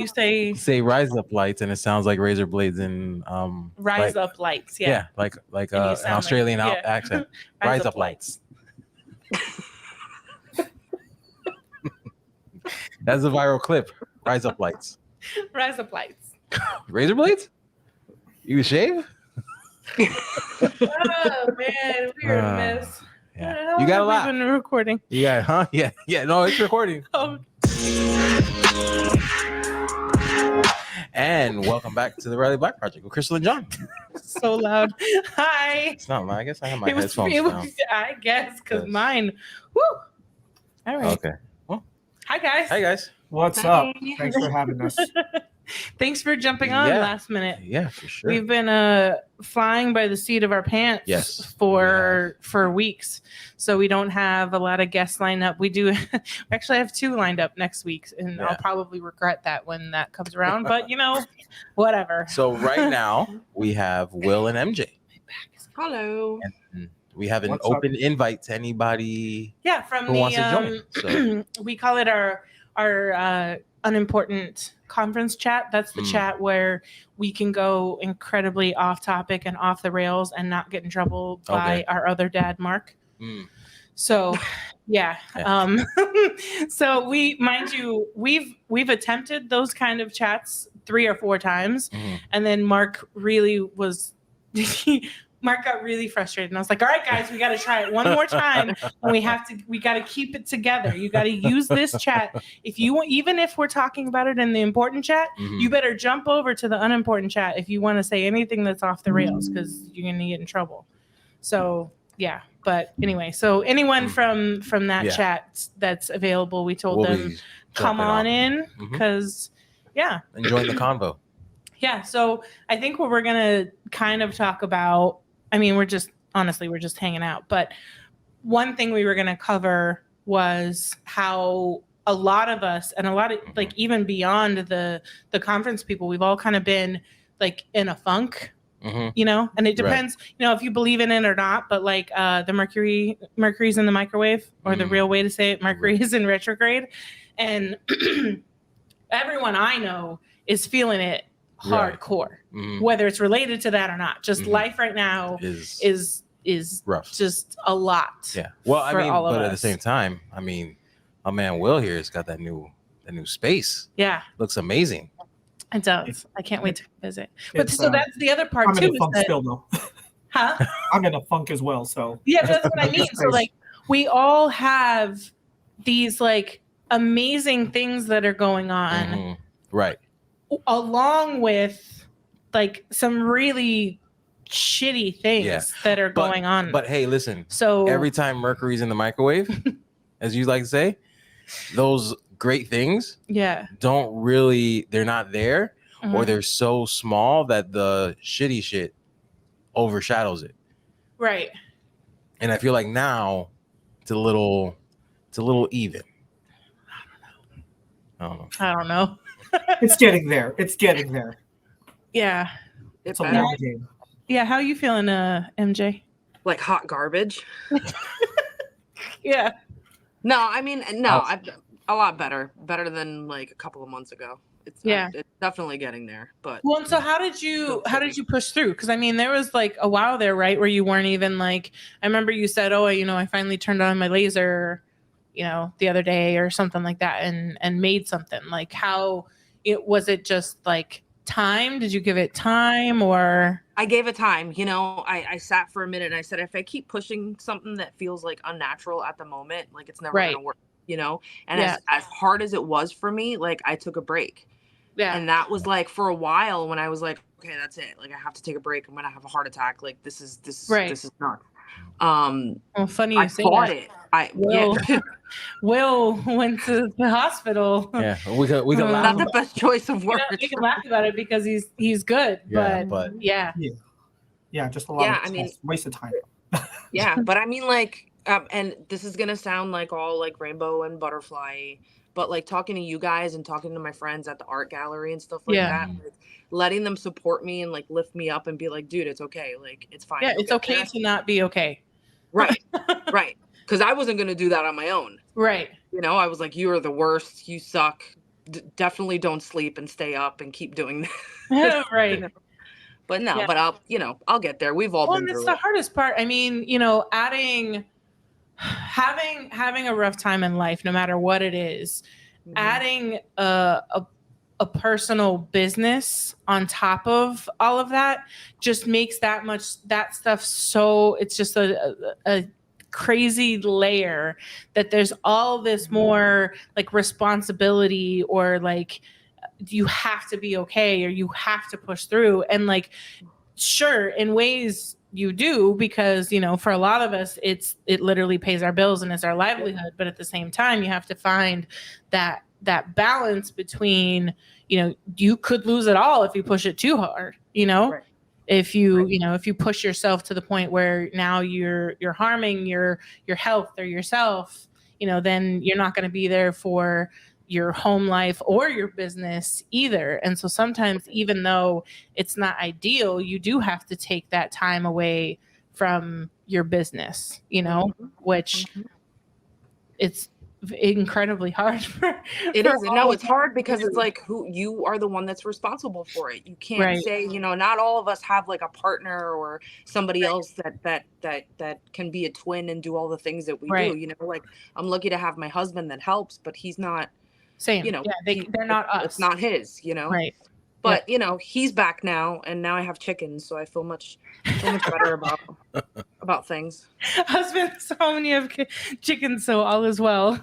say rise up lights, and it sounds like razor blades and rise up lights. Yeah, like And you an sound like- Australian yeah. accent. Rise up lights. That's a viral clip. Rise up lights. Rise up lights. Razor blades? You shave? Oh man, we are a mess. Yeah. You got a lot. Been recording. Yeah, huh? Yeah. No, it's recording. Oh. And welcome back to the Riley Black Project with Crystal and John. So loud. Hi. It's not loud. I guess I have my headphones down. I guess because mine. Woo. All right. Okay. Well, hi guys. Hey guys. What's up? Thanks for having us. Thanks for jumping on last minute. Yeah, for sure. We've been flying by the seat of our pants for weeks. So we don't have a lot of guests lined up. We do actually have 2 lined up next week, and I'll probably regret that when that comes around, but whatever. So right now we have Will and MJ. Hello. And we have an open invite to anybody from who wants to join. So we call it our unimportant conference chat. That's the chat where we can go incredibly off topic and off the rails and not get in trouble by our other dad, Mark. So so we've attempted those kind of chats 3 or 4 times, and then Mark got really frustrated, and I was like, all right, guys, we got to try it one more time. And we got to keep it together. You got to use this chat. Even if we're talking about it in the important chat, you better jump over to the unimportant chat if you want to say anything that's off the rails, because you're going to get in trouble. So yeah. But anyway, so anyone from that chat that's available, we told them come on in, because and join the convo. Yeah. So I think what we're going to kind of talk about, I mean, we're just hanging out. But one thing we were going to cover was how a lot of us, and a lot of like even beyond the conference people, we've all kind of been like in a funk, and it depends, if you believe in it or not. But like the Mercury's in the microwave, or the real way to say it, Mercury is in retrograde. And everyone I know is feeling it hardcore, whether it's related to that or not. Just life right now is rough, just a lot. Yeah. Well, I mean, but at the same time, I mean, my man Will here has got that new space. Yeah, looks amazing. It does. I can't wait to visit. But so that's the other part I'm too. In a funk still, though. Huh? I'm in a funk as well. So yeah, that's what I mean. So like, we all have these like amazing things that are going on, right? Along with like some really shitty things that are going on. But hey, listen. So every time Mercury's in the microwave, as you like to say, those great things they're not there, or they're so small that the shitty shit overshadows it. Right. And I feel like now it's a little even. I don't know. It's getting there. Yeah. It's a long game. Yeah. How are you feeling, MJ? Like hot garbage. Yeah. No, I mean, I'm a lot better than like a couple of months ago. It's definitely getting there. But so how did you push through? Because I mean, there was like a while there, right, where you weren't even like, I remember you said, I finally turned on my laser, the other day or something like that, and made something. Like, how was it just like time? Did you give it time, or? I gave it time. I sat for a minute and I said, if I keep pushing something that feels like unnatural at the moment, like it's never gonna work. And as hard as it was for me, like I took a break. Yeah. And that was like for a while when I was like, okay, that's it. Like I have to take a break. I'm gonna have a heart attack. Like this is not. Well, funny you say that. Will went to the hospital. Yeah, we can laugh. Not the best choice of words. We can laugh about it because he's good. But yeah, just a lot of waste of time. Yeah, but I mean, like, and this is gonna sound like all like rainbow and butterfly, but like talking to you guys and talking to my friends at the art gallery and stuff like that, like, letting them support me and like lift me up and be like, dude, it's okay, like it's fine. Yeah, it's okay to not be okay. Right, right. Because I wasn't gonna do that on my own. Right. I was like, you are the worst. You suck. definitely don't sleep and stay up and keep doing that. Right. But no, but I'll get there. We've all been through it. It's the hardest part. I mean, having a rough time in life, no matter what it is, adding a personal business on top of all of that just makes that stuff so it's just a crazy layer that there's all this more like responsibility or like you have to be okay or you have to push through. And like, sure, in ways you do, because, for a lot of us, it literally pays our bills and it's our livelihood. But at the same time, you have to find that balance between, you could lose it all if you push it too hard, Right. if you, if you push yourself to the point where now you're harming your health or yourself, then you're not going to be there for your home life or your business either. And so sometimes, even though it's not ideal, you do have to take that time away from your business, which it's incredibly hard for it's hard because it's like you are the one that's responsible for it. You can't say, not all of us have like a partner or somebody else that can be a twin and do all the things that we do. Like I'm lucky to have my husband that helps, but he's not same. They're not us. It's not his, Right. But he's back now, and now I have chickens, so I feel much better about things. Husband's home and you have chickens, so all is well.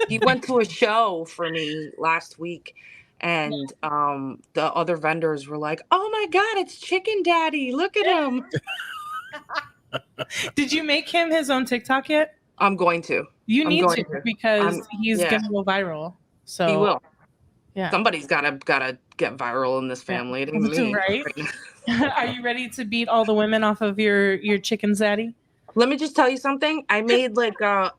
He went to a show for me last week, and the other vendors were like, "Oh my God, it's Chicken Daddy! Look at him!" Did you make him his own TikTok yet? I'm going to. You need to because he's gonna go viral. So he will. Yeah. Somebody's gotta get viral in this family. It ain't me. Right? Are you ready to beat all the women off of your chicken zaddy? Let me just tell you something. I made like a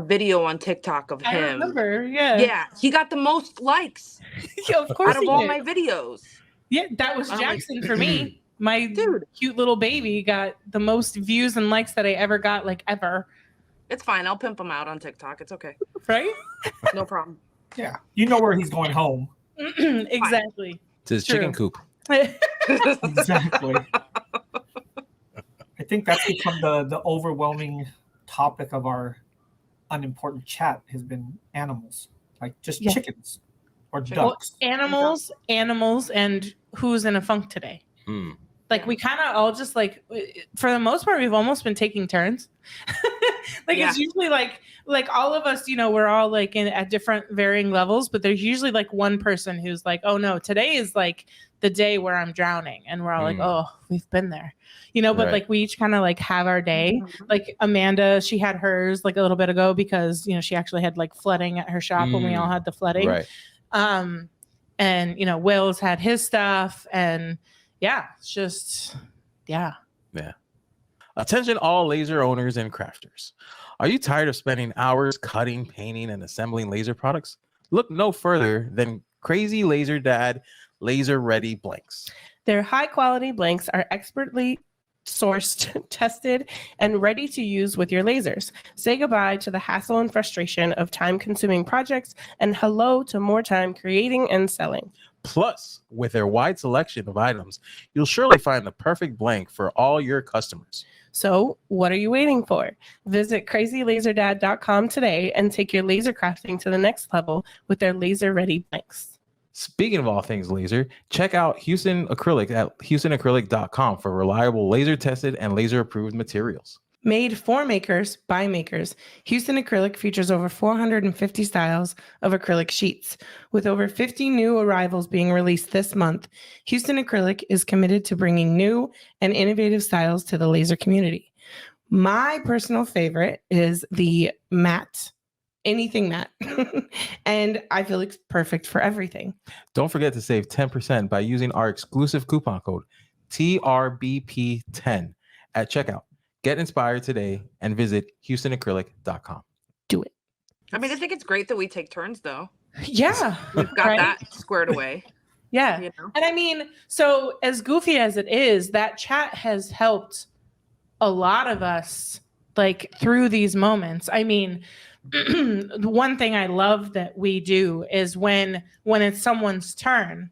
video on TikTok of him. I remember, yeah. Yeah, he got the most likes. Yeah, of course, out of all my videos. Yeah, that was Jackson for me. My cute little baby got the most views and likes that I ever got, like ever. It's fine. I'll pimp him out on TikTok. It's okay. Right? No problem. Yeah. You know where he's going home. Exactly. To his chicken coop. Exactly. I think that's become the overwhelming topic of our unimportant chat has been animals. Like just chickens or ducks. Well, animals, and who's in a funk today. Like we kind of all just like, for the most part, we've almost been taking turns. It's usually like all of us, we're all like at different varying levels, but there's usually like one person who's like, oh no, today is like the day where I'm drowning. And we're all like, oh, we've been there, but like we each kind of like have our day. Like Amanda, she had hers like a little bit ago because, she actually had like flooding at her shop when we all had the flooding. Right. And, Will's had his stuff, and it's just, Yeah. Attention all laser owners and crafters. Are you tired of spending hours cutting, painting, and assembling laser products? Look no further than Crazy Laser Dad Laser Ready Blanks. Their high-quality blanks are expertly sourced, tested, and ready to use with your lasers. Say goodbye to the hassle and frustration of time-consuming projects and hello to more time creating and selling. Plus, with their wide selection of items, you'll surely find the perfect blank for all your customers. So, what are you waiting for? Visit crazylaserdad.com today and take your laser crafting to the next level with their laser-ready blanks. Speaking of all things laser, check out Houston Acrylic at houstonacrylic.com for reliable laser-tested and laser-approved materials. Made for makers by makers, Houston Acrylic features over 450 styles of acrylic sheets. With over 50 new arrivals being released this month, Houston Acrylic is committed to bringing new and innovative styles to the laser community. My personal favorite is the matte, anything matte, and I feel it's perfect for everything. Don't forget to save 10% by using our exclusive coupon code TRBP10 at checkout. Get inspired today and visit houstonacrylic.com. Do it. I mean, I think it's great that we take turns, though. Yeah. We've got that squared away. Yeah. And I mean, so as goofy as it is, that chat has helped a lot of us like through these moments. I mean, the one thing I love that we do is when it's someone's turn,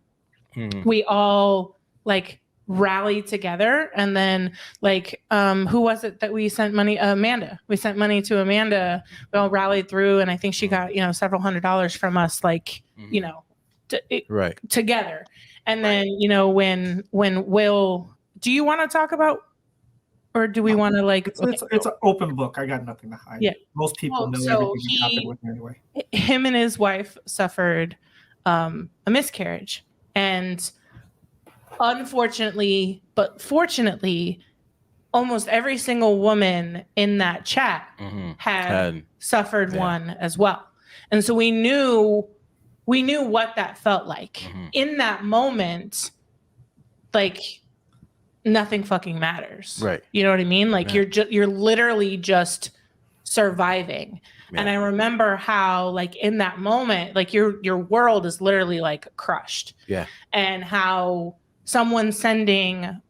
we all like rally together, and then like who was it that we sent money? Amanda. We sent money to Amanda. We all rallied through, and I think she got several $100s from us, like together. And then when Will, do you want to talk about? Or do we want to like? It's an open book. I got nothing to hide. Yeah, most people know everything that happened with me anyway. Him and his wife suffered a miscarriage, and unfortunately, but fortunately, almost every single woman in that chat had suffered one as well, and so we knew what that felt like in that moment, like. Nothing fucking matters. Right. You know what I mean? Like you're literally just surviving. Yeah. And I remember how like in that moment, like your world is literally like crushed. Yeah. And how someone sending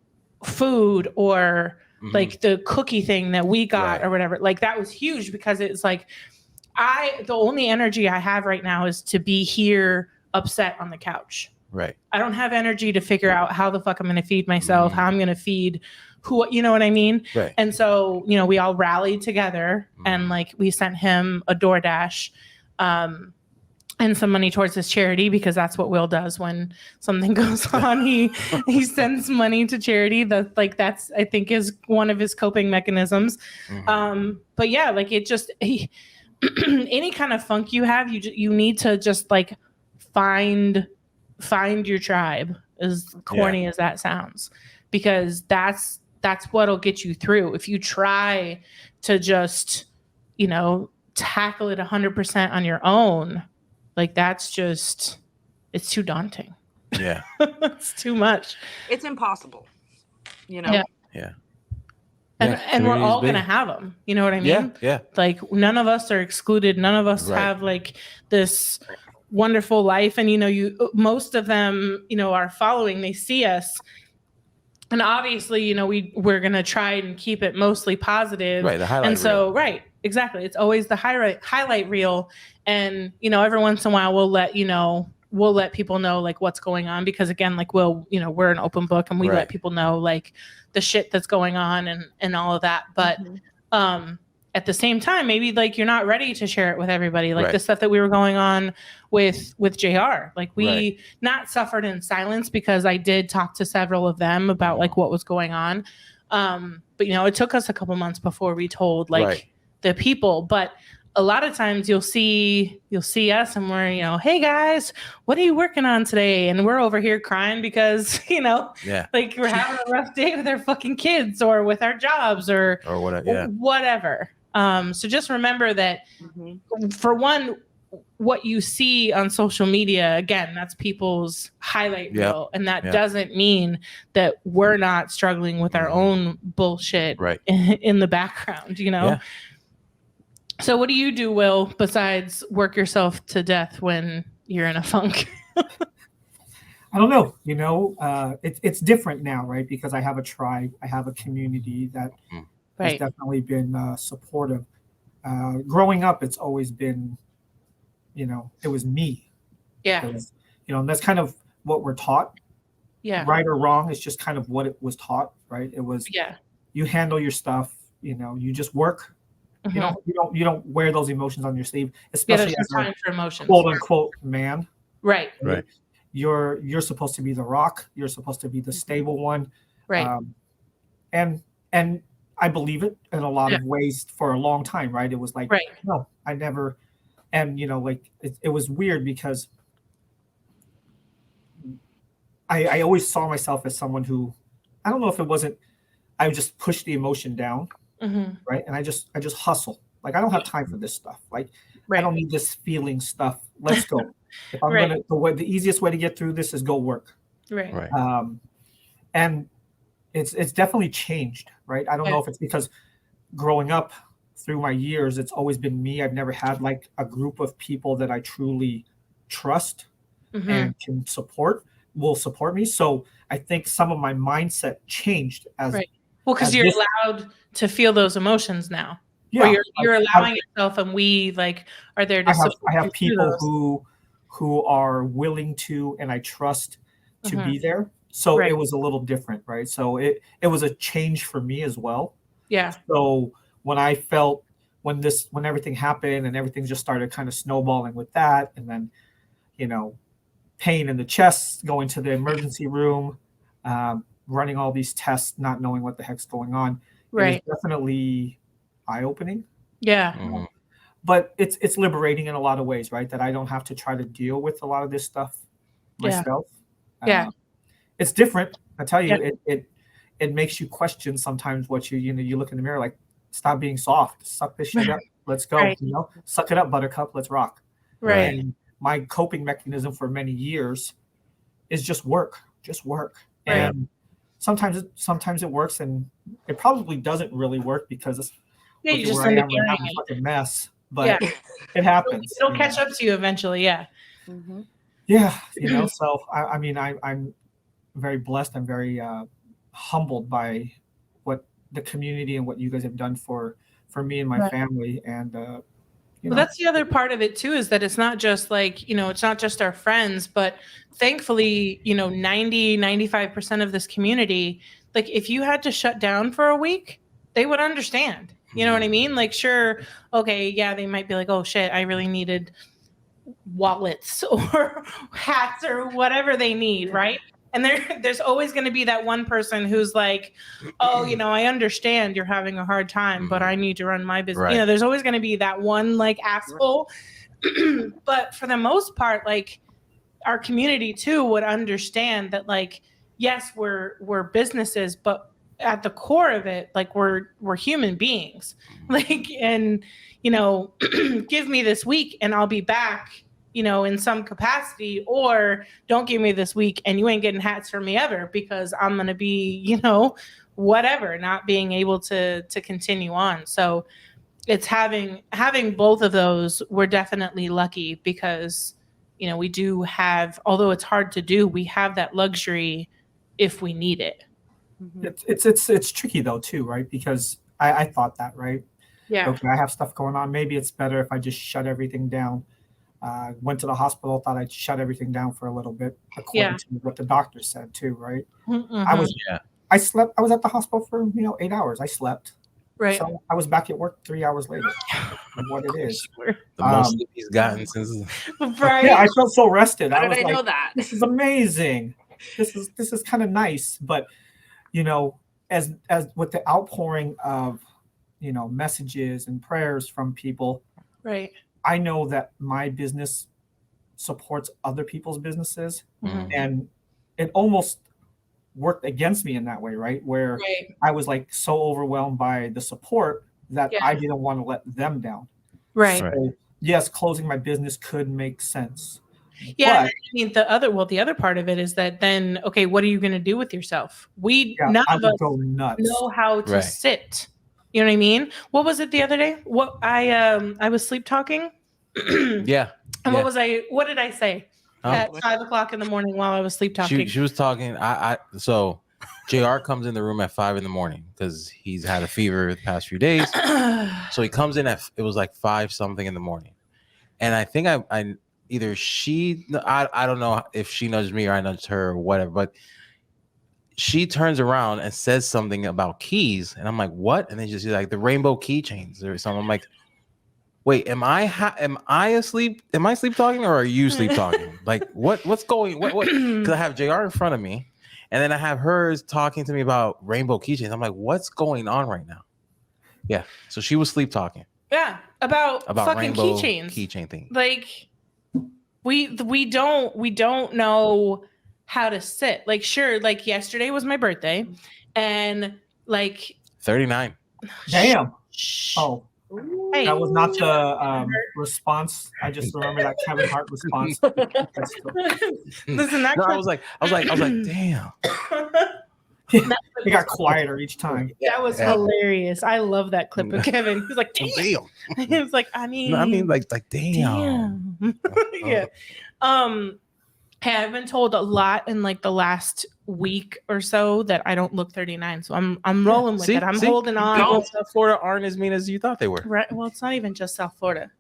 food or like the cookie thing that we got or whatever, like that was huge, because it's like the only energy I have right now is to be here upset on the couch. Right. I don't have energy to figure out how the fuck I'm going to feed myself, how I'm going to feed who, you know what I mean? Right. And so, we all rallied together and like we sent him a DoorDash and some money towards his charity, because that's what Will does when something goes on. He sends money to charity. That's I think is one of his coping mechanisms. But yeah, like it just any kind of funk you have, you need to just like find your tribe, as corny as that sounds, because that's what'll get you through. If you try to just tackle it 100% on your own, like that's just, it's too daunting. Yeah. It's too much. It's impossible, Yeah. And we're all gonna have them, you know what I mean? Yeah. Like none of us are excluded, none of us have like this wonderful life, and most of them are following, they see us, and obviously we're gonna try and keep it mostly positive, right? The highlight and so reel. Right, exactly, it's always the highlight reel, and every once in a while we'll let people know like what's going on, because again, like we're an open book, and we let people know like the shit that's going on and all of that, but at the same time, maybe like you're not ready to share it with everybody. Like the stuff that we were going on with JR, like we not suffered in silence, because I did talk to several of them about like what was going on. But it took us a couple months before we told like the people, but a lot of times you'll see us and we're, hey guys, what are you working on today? And we're over here crying because, like we're having a rough day with our fucking kids or with our jobs or whatever. So just remember that for one, what you see on social media, again, that's people's highlight reel. And that doesn't mean that we're not struggling with our own bullshit in the background, Yeah. So what do you do, Will, besides work yourself to death when you're in a funk? I don't know. It's different now, right? Because I have a tribe, I have a community that has definitely been supportive. Growing up, it's always been, it was me. Yeah. And that's kind of what we're taught. Yeah. Right or wrong, it's just kind of what it was taught, right? It was, you handle your stuff, you just work. You don't wear those emotions on your sleeve, especially as time for emotions, quote unquote man. Right. You're supposed to be the rock. You're supposed to be the stable one. Right. And I believe it in a lot of ways for a long time, right? It was like, no, I never. And like it was weird because I always saw myself as someone who, I don't know if it wasn't, I would just push the emotion down. Right. And I just hustle. Like, I don't have time for this stuff. Like, I don't need this feeling stuff. Let's go. If I'm the easiest way to get through this is go work. Right. And it's definitely changed. Right. I don't know if it's because growing up through my years, it's always been me. I've never had like a group of people that I truly trust and will support me. So I think some of my mindset changed as well, because you're allowed to feel those emotions now. Yeah, or you're allowing yourself, and we like are there to support. I have people who are willing to, and I trust to be there. So it was a little different, right? So it was a change for me as well. Yeah. So when I felt when everything happened and everything just started kind of snowballing with that, and then pain in the chest, going to the emergency room, running all these tests, not knowing what the heck's going on. Right. It was definitely eye-opening. Yeah. But it's liberating in a lot of ways, right? That I don't have to try to deal with a lot of this stuff myself. Yeah. It's different. I tell you, it makes you question sometimes what you look in the mirror like, stop being soft, suck this shit up, let's go. Right. Suck it up, buttercup, let's rock. Right. And my coping mechanism for many years is just work. Right. And sometimes it works, and it probably doesn't really work because you just where I am right now, I'm a fucking mess. But it happens. It'll catch up to you eventually. Yeah. Mm-hmm. Yeah. So I mean, I'm very blessed. I'm very humbled by what the community and what you guys have done for me and my family. And well, that's the other part of it too, is that it's not just like, it's not just our friends, but thankfully, 95% of this community, like if you had to shut down for a week, they would understand. You know what I mean? Like, sure. Okay. Yeah. They might be like, oh shit, I really needed wallets or hats or whatever they need. Right. And there's always going to be that one person who's like, oh, I understand you're having a hard time, but I need to run my business. Right. There's always going to be that one like asshole. But for the most part, like our community too would understand that, like, yes, we're businesses, but at the core of it, like we're human beings. Like, and give me this week and I'll be back, in some capacity, or don't give me this week and you ain't getting hats from me ever, because I'm going to be, whatever, not being able to continue on. So it's having both of those. We're definitely lucky because, we do have, although it's hard to do, we have that luxury if we need it. It's tricky though too, right? Because I thought that, right? Yeah. Okay, I have stuff going on. Maybe it's better if I just shut everything down. Went to the hospital, thought I'd shut everything down for a little bit, according to what the doctor said too, right? Mm-hmm. I slept. I was at the hospital for 8 hours. I slept. Right. So I was back at work 3 hours later. What it is. The most sleep he's gotten since. Right. Yeah, I felt so rested. How did I know that? This is amazing. This is kind of nice, but as with the outpouring of messages and prayers from people, right? I know that my business supports other people's businesses, and it almost worked against me in that way, right? Where I was like so overwhelmed by the support that I didn't want to let them down. Right. So, yes, closing my business could make sense. Yeah, but, I mean the other part of it is that then, okay, what are you going to do with yourself? None of us know how to sit. You know what I mean? What was it the other day? What I was sleep talking. Yeah. And what did I say at 5:00 in the morning while I was sleep talking? She was talking. So JR comes in the room at 5 a.m. because he's had a fever the past few days. So he comes in it was like 5 something in the morning. And I think I either I don't know if she nudged me or I nudged her or whatever, but she turns around and says something about keys, and I'm like, what? And then she's like, the rainbow keychains or something. I'm like, wait, am I asleep? Am I sleep talking or are you sleep talking? Like, what's going? What? Because I have JR in front of me, and then I have her talking to me about rainbow keychains. I'm like, what's going on right now? Yeah, so she was sleep talking. Yeah, about fucking rainbow keychain thing. Like, we don't know how to sit. Like, sure, like yesterday was my birthday, and like 39. Damn. Oh, hey, that was not the response. I just remember that Kevin Hart response. Listen, I was like, damn. He got quieter each time. That was hilarious. I love that clip of Kevin. He was like, damn. He was like, I mean, like, damn. Yeah. Hey, I've been told a lot in like the last week or so that I don't look 39. So I'm rolling with it. I'm holding on. People in South Florida aren't as mean as you thought they were. Right. Well, it's not even just South Florida.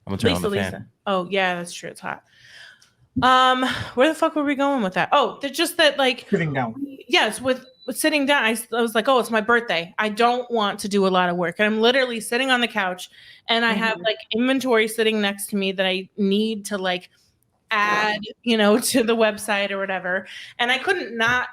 I'm gonna turn on the fan. Oh yeah, that's true. It's hot. Where the fuck were we going with that? Oh, they're just that like sitting down. Yes, with sitting down. I was like, oh, it's my birthday. I don't want to do a lot of work. And I'm literally sitting on the couch and I have like inventory sitting next to me that I need to like add, you know, to the website or whatever. And I couldn't not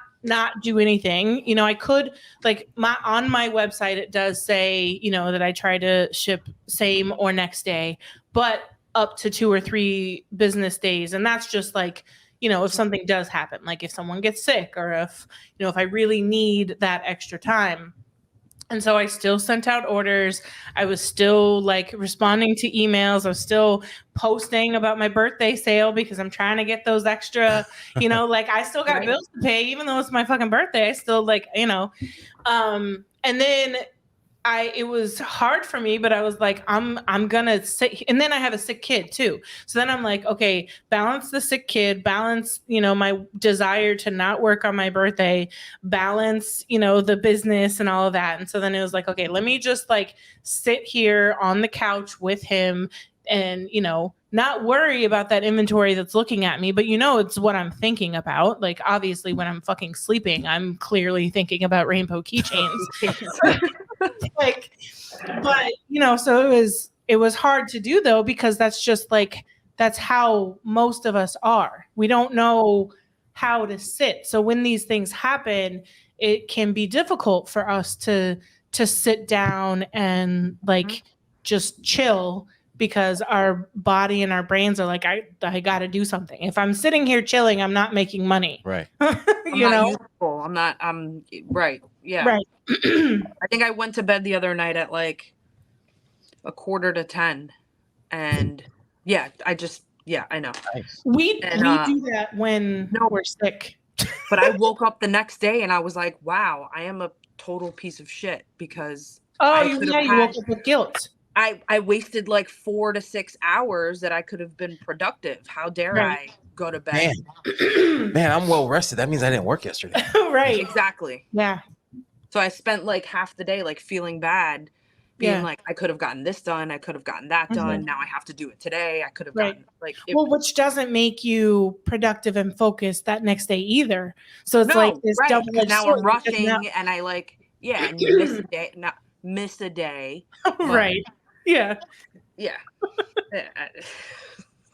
do anything. You know, I could like on my website, it does say, you know, that I try to ship same or next day, but up to 2 or 3 business days. And that's just like, you know, if something does happen, like if someone gets sick or if, you know, if I really need that extra time. And so I still sent out orders. I was still like responding to emails. I was still posting about my birthday sale because I'm trying to get those extra, you know, like I still got bills to pay, even though it's my fucking birthday. I still like, you know, and then it was hard for me, but I was like, I'm gonna sit. And then I have a sick kid too. So then I'm like, okay, balance the sick kid, balance, you know, my desire to not work on my birthday, balance, you know, the business and all of that. And so then it was like, okay, let me just like sit here on the couch with him and, you know, not worry about that inventory that's looking at me, but you know, it's what I'm thinking about. Like, obviously when I'm fucking sleeping, I'm clearly thinking about rainbow keychains. Like, but you know, so it was hard to do though, because that's just like, that's how most of us are. We don't know how to sit. So when these things happen, it can be difficult for us to sit down and like just chill, because our body and our brains are like, I got to do something. If I'm sitting here chilling, I'm not making money. Right. You know, useful. I'm right. Yeah. Right. I think I went to bed the other night at like 9:45, and I know. Nice. We do that when we're sick. But I woke up the next day and I was like, wow, I am a total piece of shit because you woke up with guilt. I wasted like 4 to 6 hours that I could have been productive. How dare I go to bed? Man, I'm well rested. That means I didn't work yesterday. Right. Exactly. Yeah. So I spent like half the day like feeling bad, being like, I could have gotten this done. I could have gotten that done. Now I have to do it today. I could have gotten like, which doesn't make you productive and focused that next day either. So it's like this double-edged now I'm rushing and I like, and you miss a day. Right. Yeah. Yeah.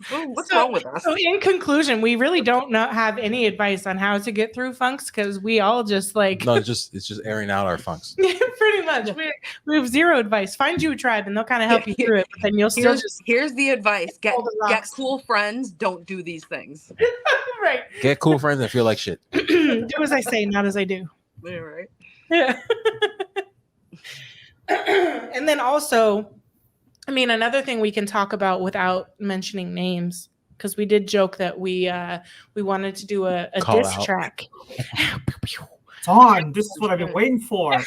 What's wrong with us? So in conclusion, we really don't have any advice on how to get through funks, because we all just like it's just airing out our funks. Pretty much. We have zero advice. Find you a tribe and they'll kind of help you through it, but then you'll still here's the advice. Get cool friends, don't do these things. Right. Get cool friends and feel like shit. Do as I say, not as I do. Yeah, right. Yeah. And then also, I mean, another thing we can talk about without mentioning names, because we did joke that we wanted to do a diss track. It's on. This is what I've been waiting for.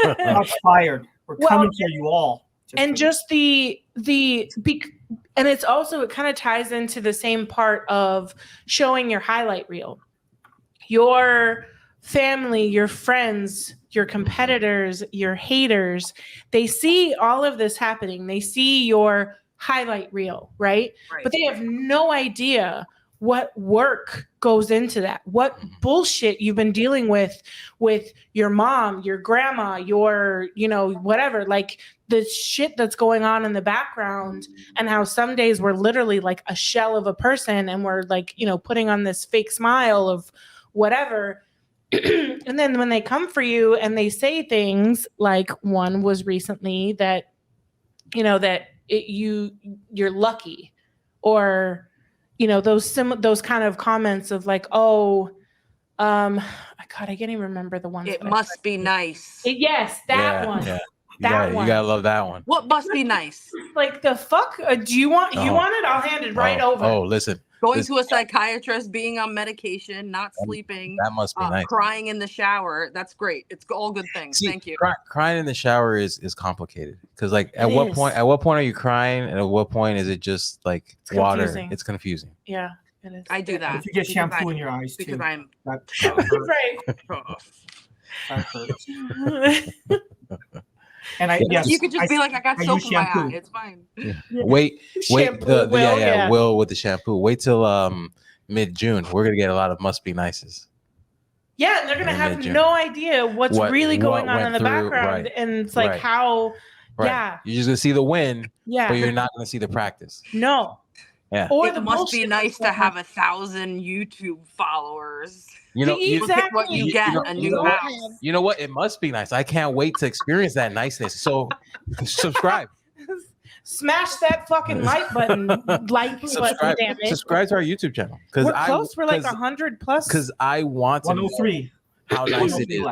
Shots fired. We're coming for you all. And just and it's also, it kind of ties into the same part of showing your highlight reel. Your family, your friends, your competitors, your haters, they see all of this happening. They see your highlight reel, right? But they have no idea what work goes into that, what bullshit you've been dealing with your mom, your grandma, your, you know, whatever, like the shit that's going on in the background, and how some days we're literally like a shell of a person and we're like, you know, putting on this fake smile of whatever. And then when they come for you and they say things like, one was recently that, you know, that you're lucky, or, you know, those kind of comments of like, God, I can't even remember the one. It must be nice. Yes, that one. Yeah. One. You gotta love that one. What must be nice? Like the fuck? Do you want? You want it? I'll hand it right over. Oh, listen. Going to a psychiatrist, being on medication, not sleeping. That must be nice. Crying in the shower. That's great. It's all good things. Thank you. Crying in the shower is complicated, because like at what point are you crying, and at what point is it just like water? It's confusing. Yeah. It is. I do that. If you get shampoo in your eyes too, because I'm that hurts. And you could just be like, I got soap in my eye. It's fine. Yeah. Wait. Will with the shampoo. Wait till mid-June. We're gonna get a lot of must be nices. Yeah, and they're gonna have no idea what's really going on in the background, and it's like how. Right. Yeah, you're just gonna see the win, but you're not gonna see the practice. No. Yeah. Or it must be nice to have 1,000 YouTube followers. Exactly. Look at what you get, a new house. You know what? It must be nice. I can't wait to experience that niceness. So subscribe. Smash that fucking like button. Subscribe. Damn it. Subscribe to our YouTube channel. We're close. We're like 100 plus. Because I want to 103. How nice it is.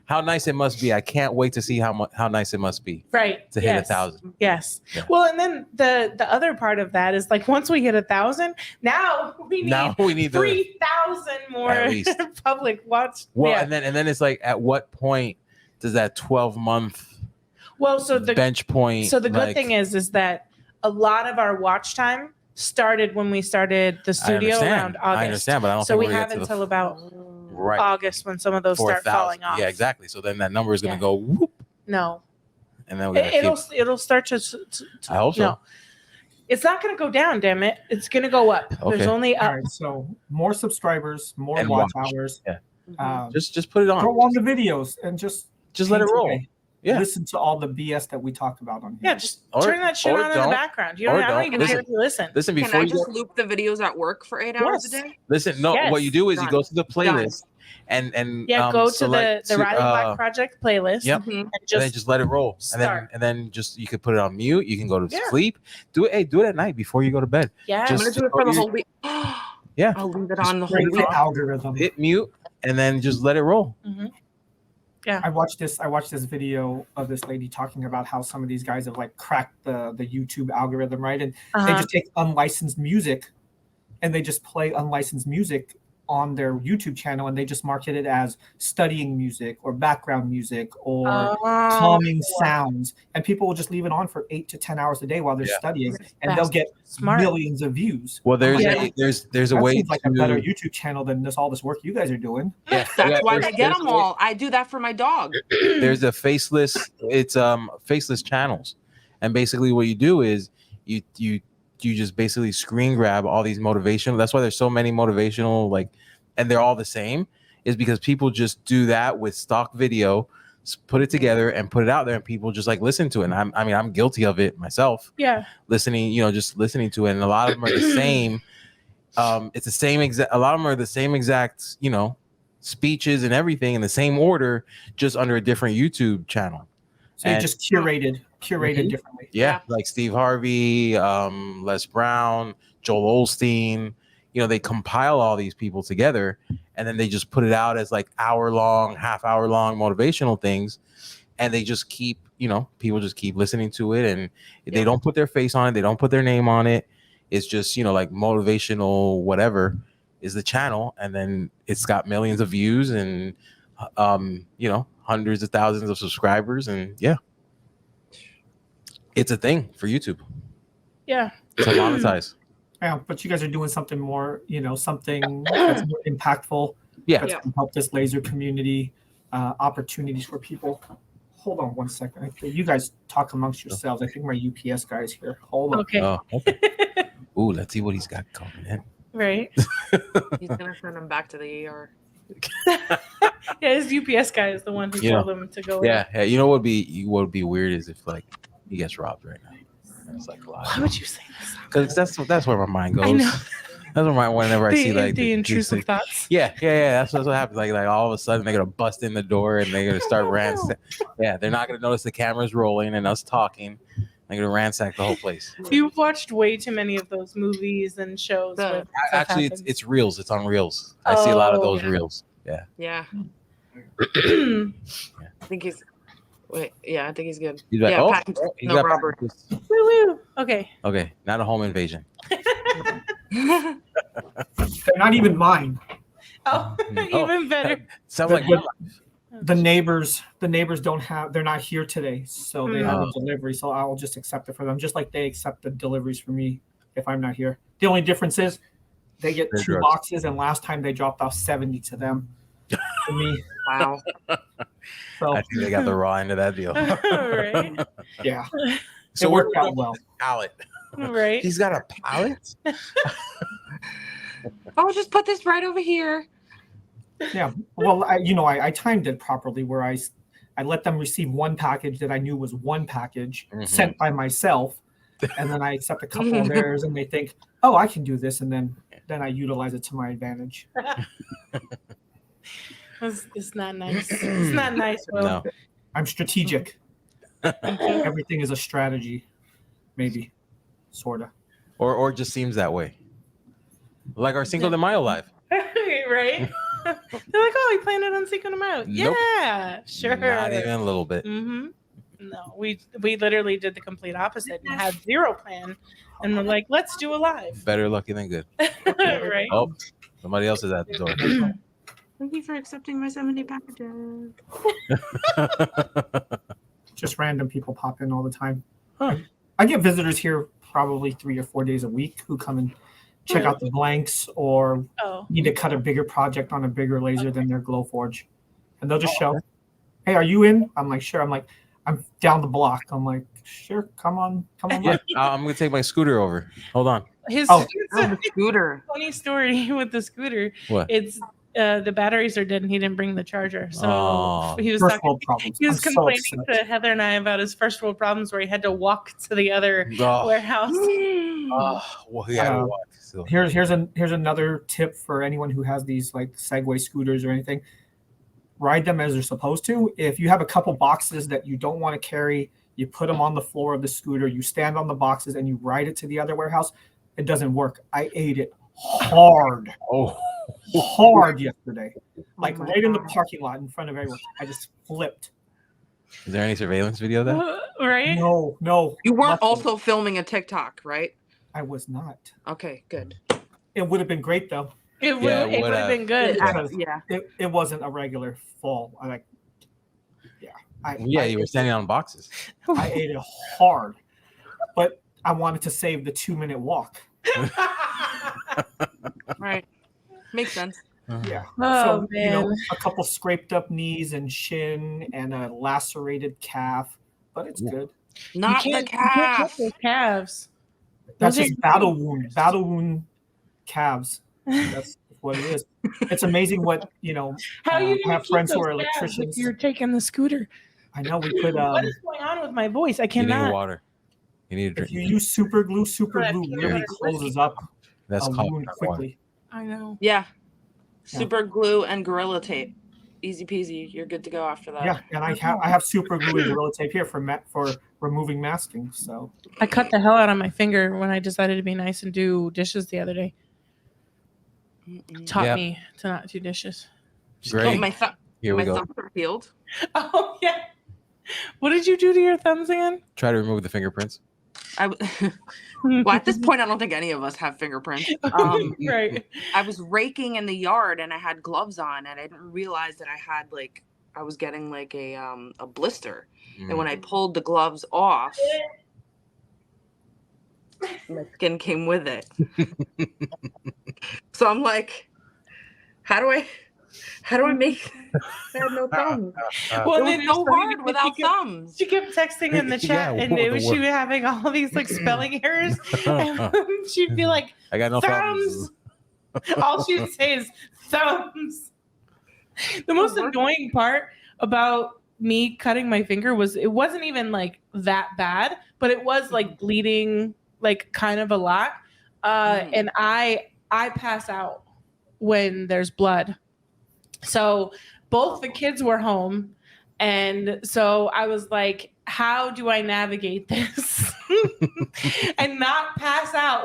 How nice it must be. I can't wait to see how nice it must be. Right. To hit 1,000. Yes. Yeah. Well, and then the other part of that is like once we hit 1,000, now we need 3,000 more public watch. Well, and then it's like, at what point does that 12-month the bench point? So the good thing is that a lot of our watch time started when we started the studio around August. I understand, but I don't think we have until about August when some of those start falling off. Yeah, exactly. So then that number is going to go whoop. No. And then it'll start to I hope so. No. It's not going to go down, damn it. It's going to go up. Okay. There's only up. All right, so more subscribers, more watch hours. Yeah. Just put it on. Throw on the videos and just let it roll. Yeah. Listen to all the BS that we talk about on Yeah, here. just turn that shit on in the background. I don't even care if you listen. Listen, can I just loop the videos at work for 8 hours a day? Listen, what you do is you go to the playlist and go to the Riley Black Project playlist. Yep. And then just let it roll. And then just you could put it on mute. You can go to sleep. Do it at night before you go to bed. Yeah. I'm gonna do it for the whole week. Yeah. I'll leave it on the whole week. Algorithm. Hit mute and then just let it roll. Mm-hmm. Yeah. I watched this video of this lady talking about how some of these guys have like cracked the YouTube algorithm, right? And they just take unlicensed music and they just play unlicensed music on their YouTube channel, and they just market it as studying music or background music or calming sounds, and people will just leave it on for 8 to 10 hours a day while they're studying, and they'll get millions of views. Well, there's a way. Seems like a better YouTube channel than all this work you guys are doing. Yeah, that's why I get them all. I do that for my dog. There's a faceless. It's faceless channels, and basically what you do is you just basically screen grab all these motivational. That's why there's so many motivational, and they're all the same, is because people just do that with stock video, put it together and put it out there, and people just listen to it. And I'm guilty of it myself. Yeah. Listening, just listening to it. And a lot of them are the same. It's the same exact, a lot of them are the same exact, speeches and everything in the same order, just under a different YouTube channel. So you just curated differently. Yeah, like Steve Harvey, Les Brown, Joel Osteen. They compile all these people together, and then they just put it out as hour-long, half-hour-long motivational things, and they just keep, people just keep listening to it, and they don't put their face on it, they don't put their name on it. It's just, motivational whatever is the channel, and then it's got millions of views and, hundreds of thousands of subscribers, and it's a thing for YouTube. Yeah. To monetize. Yeah, but you guys are doing something more, something that's more impactful. Yeah. That's going to help this laser community, opportunities for people. Hold on one second. You guys talk amongst yourselves. I think my UPS guy is here. Hold on. Okay. Okay. Ooh, let's see what he's got coming in. Right. He's going to send him back to the ER. Yeah, his UPS guy is the one who told him to go. Yeah. Yeah. What would be weird is if he gets robbed right now. It's a lot. Why would you say this? Because that's where my mind goes. I know. That's where whenever I see the intrusive thoughts. Yeah. That's what happens. Like all of a sudden they're gonna bust in the door and they're gonna start ransacking. Yeah, they're not gonna notice the cameras rolling and us talking. They're gonna ransack the whole place. You've watched way too many of those movies and shows. Actually, it's reels. It's on reels. I see a lot of those reels. Yeah. Yeah. I think he's. Wait, yeah, I think he's good. He's like, no robbery. Woo-woo. Okay, not a home invasion. They're not even mine. Oh, even better. Sounds like the neighbors they're not here today, so they have a delivery, so I'll just accept it for them, just like they accept the deliveries for me if I'm not here. The only difference is They get 2 boxes, and last time they dropped off 70 to them. To me. Wow. So I think they got the raw end of that deal. Right? Yeah. So it worked out well. Pallet. Right. He's got a pallet? Oh, just put this right over here. Yeah. Well, I timed it properly where I let them receive one package that I knew was one package sent by myself. And then I accept a couple of theirs and they think, oh, I can do this. And then I utilize it to my advantage. It's not nice. It's not nice, Will. No. I'm strategic. Everything is a strategy. Maybe. Sort of. Or just seems that way. Like our Cinco de Mayo live. Right? They're like, oh, we planned it on Cinco de Mayo. Nope. Yeah, sure. Not even a little bit. Mm-hmm. No, we literally did the complete opposite and had zero plan. And we're like, let's do a live. Better lucky than good. Right? Oh, somebody else is at the door. Thank you for accepting my 70 packages. Just random people pop in all the time. Huh. I get visitors here probably 3 or 4 days a week who come and check out the blanks or need to cut a bigger project on a bigger laser than their Glowforge. And they'll just show, hey, are you in? I'm like, sure. I'm like, I'm down the block. I'm like, sure, come on. Yeah, I'm going to take my scooter over. Hold on. The scooter. Funny story with the scooter. What? It's the batteries are dead and he didn't bring the charger. So he was complaining to Heather and I about his first world problems where he had to walk to the other warehouse. Well, he had to walk. So. Here's another tip for anyone who has these like Segway scooters or anything. Ride them as they're supposed to. If you have a couple boxes that you don't want to carry, you put them on the floor of the scooter, you stand on the boxes and you ride it to the other warehouse. It doesn't work. I ate it hard. Hard yesterday. Like right in the parking lot in front of everyone. I just flipped. Is there any surveillance video of that? Right? No. You weren't also filming a TikTok, right? I was not. Okay, good. It would have been great though. It would have been good. It wasn't a regular fall. You were standing on boxes. I ate it hard, but I wanted to save the 2-minute walk. Right. Makes sense. Yeah. Oh, man. A couple scraped up knees and shin and a lacerated calf, but it's good. Not the calf. Calves. That's just battle wound calves. That's what it is. It's amazing what How you have friends who are electricians. You're taking the scooter. I know we could. What is going on with my voice? I cannot. You need water. You need to drink. If you use super glue really closes up a wound quickly. I know. Yeah. Super glue and Gorilla Tape. Easy peasy. You're good to go after that. Yeah, and I have super glue and Gorilla Tape here for removing masking. So I cut the hell out of my finger when I decided to be nice and do dishes the other day. Taught me to not do dishes. Great. My thumbs are healed. Oh yeah. What did you do to your thumbs again? Try to remove the fingerprints. Well, at this point, I don't think any of us have fingerprints. Right. I was raking in the yard and I had gloves on and I didn't realize that I was getting like a blister. And when I pulled the gloves off, my skin came with it. So I'm like, how do I make? I had no thumbs. Well, it was so hard without thumbs. She kept texting in the chat, and it was she was having all these like spelling errors, and she'd be like, "I got no thumbs." All she'd say is thumbs. The most annoying part about me cutting my finger was it wasn't even like that bad, but it was like bleeding like kind of a lot, and I pass out when there's blood. So both the kids were home. And so I was like, how do I navigate this and not pass out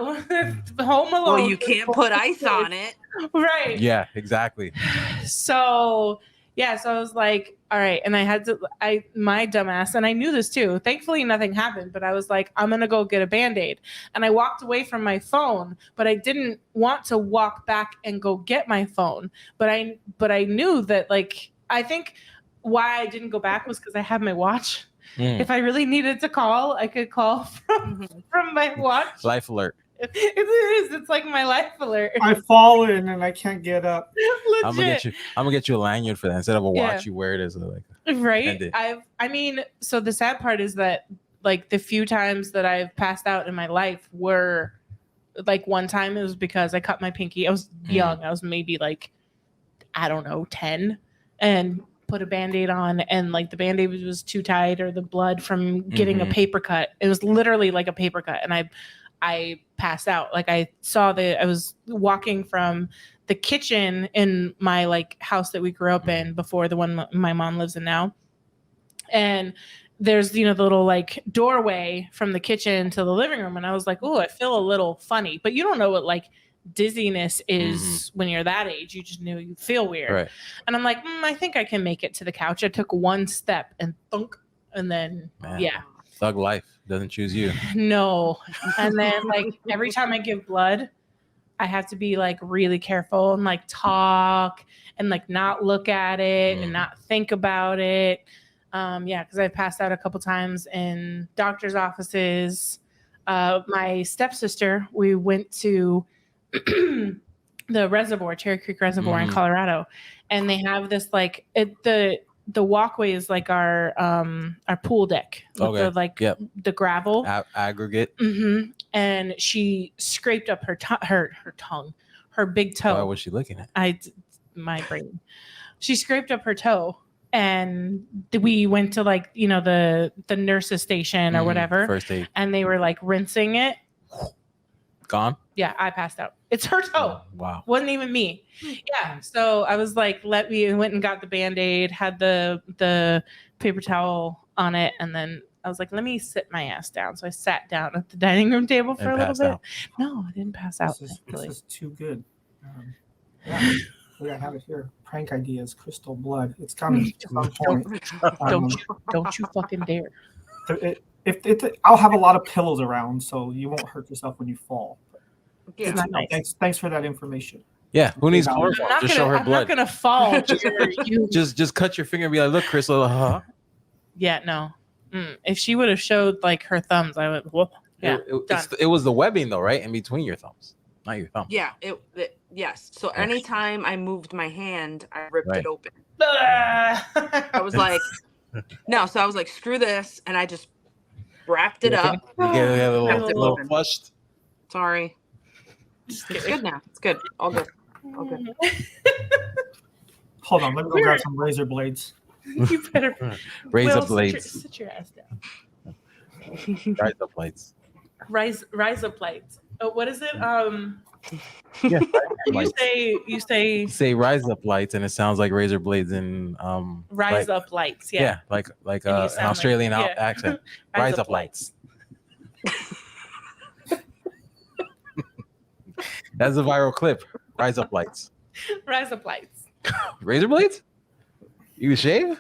home alone? Well, you can't put ice on it. Right. Yeah, exactly. So I was like, all right. And I had to, my dumbass, and I knew this too. Thankfully, nothing happened, but I was like, I'm going to go get a Band-Aid. And I walked away from my phone, but I didn't want to walk back and go get my phone. But I knew that, like, I think why I didn't go back was because I had my watch. If I really needed to call, I could call from my watch. Life alert. It is. It's like my life alert. I've fallen and I can't get up. Legit. I'm gonna get you a lanyard for that instead of a watch. You wear it as a right. I mean, so the sad part is that like the few times that I've passed out in my life were like one time it was because I cut my pinky. I was young. I was maybe like, I don't know, 10, and put a Band-Aid on, and like the Band-Aid was too tight, or the blood from getting a paper cut. It was literally like a paper cut, and I passed out. Like I was walking from the kitchen in my like house that we grew up in before the one my mom lives in now. And there's, the little like doorway from the kitchen to the living room. And I was like, oh, I feel a little funny, but you don't know what like dizziness is when you're that age. You just knew you feel weird. Right. And I'm like, I think I can make it to the couch. I took one step and thunk. And then, Thug life doesn't choose you. No. And then like every time I give blood, I have to be like really careful and like talk and like not look at it and not think about it. Because I've passed out a couple times in doctor's offices. My stepsister, we went to the reservoir, Cherry Creek Reservoir in Colorado, and they have this like the walkway is like our pool deck with the gravel aggregate. And she scraped up her tongue, her big toe. Why was she looking at? My brain. She scraped up her toe, and we went to like the nurse's station or whatever. First aid. And they were like rinsing it. Gone? Yeah, I passed out. It's her toe. Oh, wow. Wasn't even me. Yeah. So I was like, went and got the Band-Aid, had the paper towel on it, and then I was like, let me sit my ass down. So I sat down at the dining room table for a little bit. Out. No, I didn't pass out. This is too good. We gotta have it here. Prank ideas, crystal blood. It's coming. Don't you fucking dare. I'll have a lot of pillows around, so you won't hurt yourself when you fall. Yeah. Nice. Thanks for that information. Yeah, who needs chloroform? Just show her blood. I'm not gonna fall. Just cut your finger and be like, look, Crystal. Yeah, no. If she would have showed like her thumbs, I would. Whoop. Yeah, it was the webbing though, right? In between your thumbs, not your thumb. Yeah. Yes. So anytime I moved my hand, I ripped it open. I was like, no. So I was like, screw this, and I just wrapped it up. You get a little flushed. Sorry. It's good now. It's good. All good. Hold on. Let me go grab some razor blades. You better razor blades. Sit your ass down. Razor blades. Razor blades. Oh, what is it? Yeah, you say rise up lights, and it sounds like razor blades in rise up lights. Yeah, like an Australian accent. Rise up lights. That's a viral clip. Rise up lights. Rise up lights. Razor blades? You shave?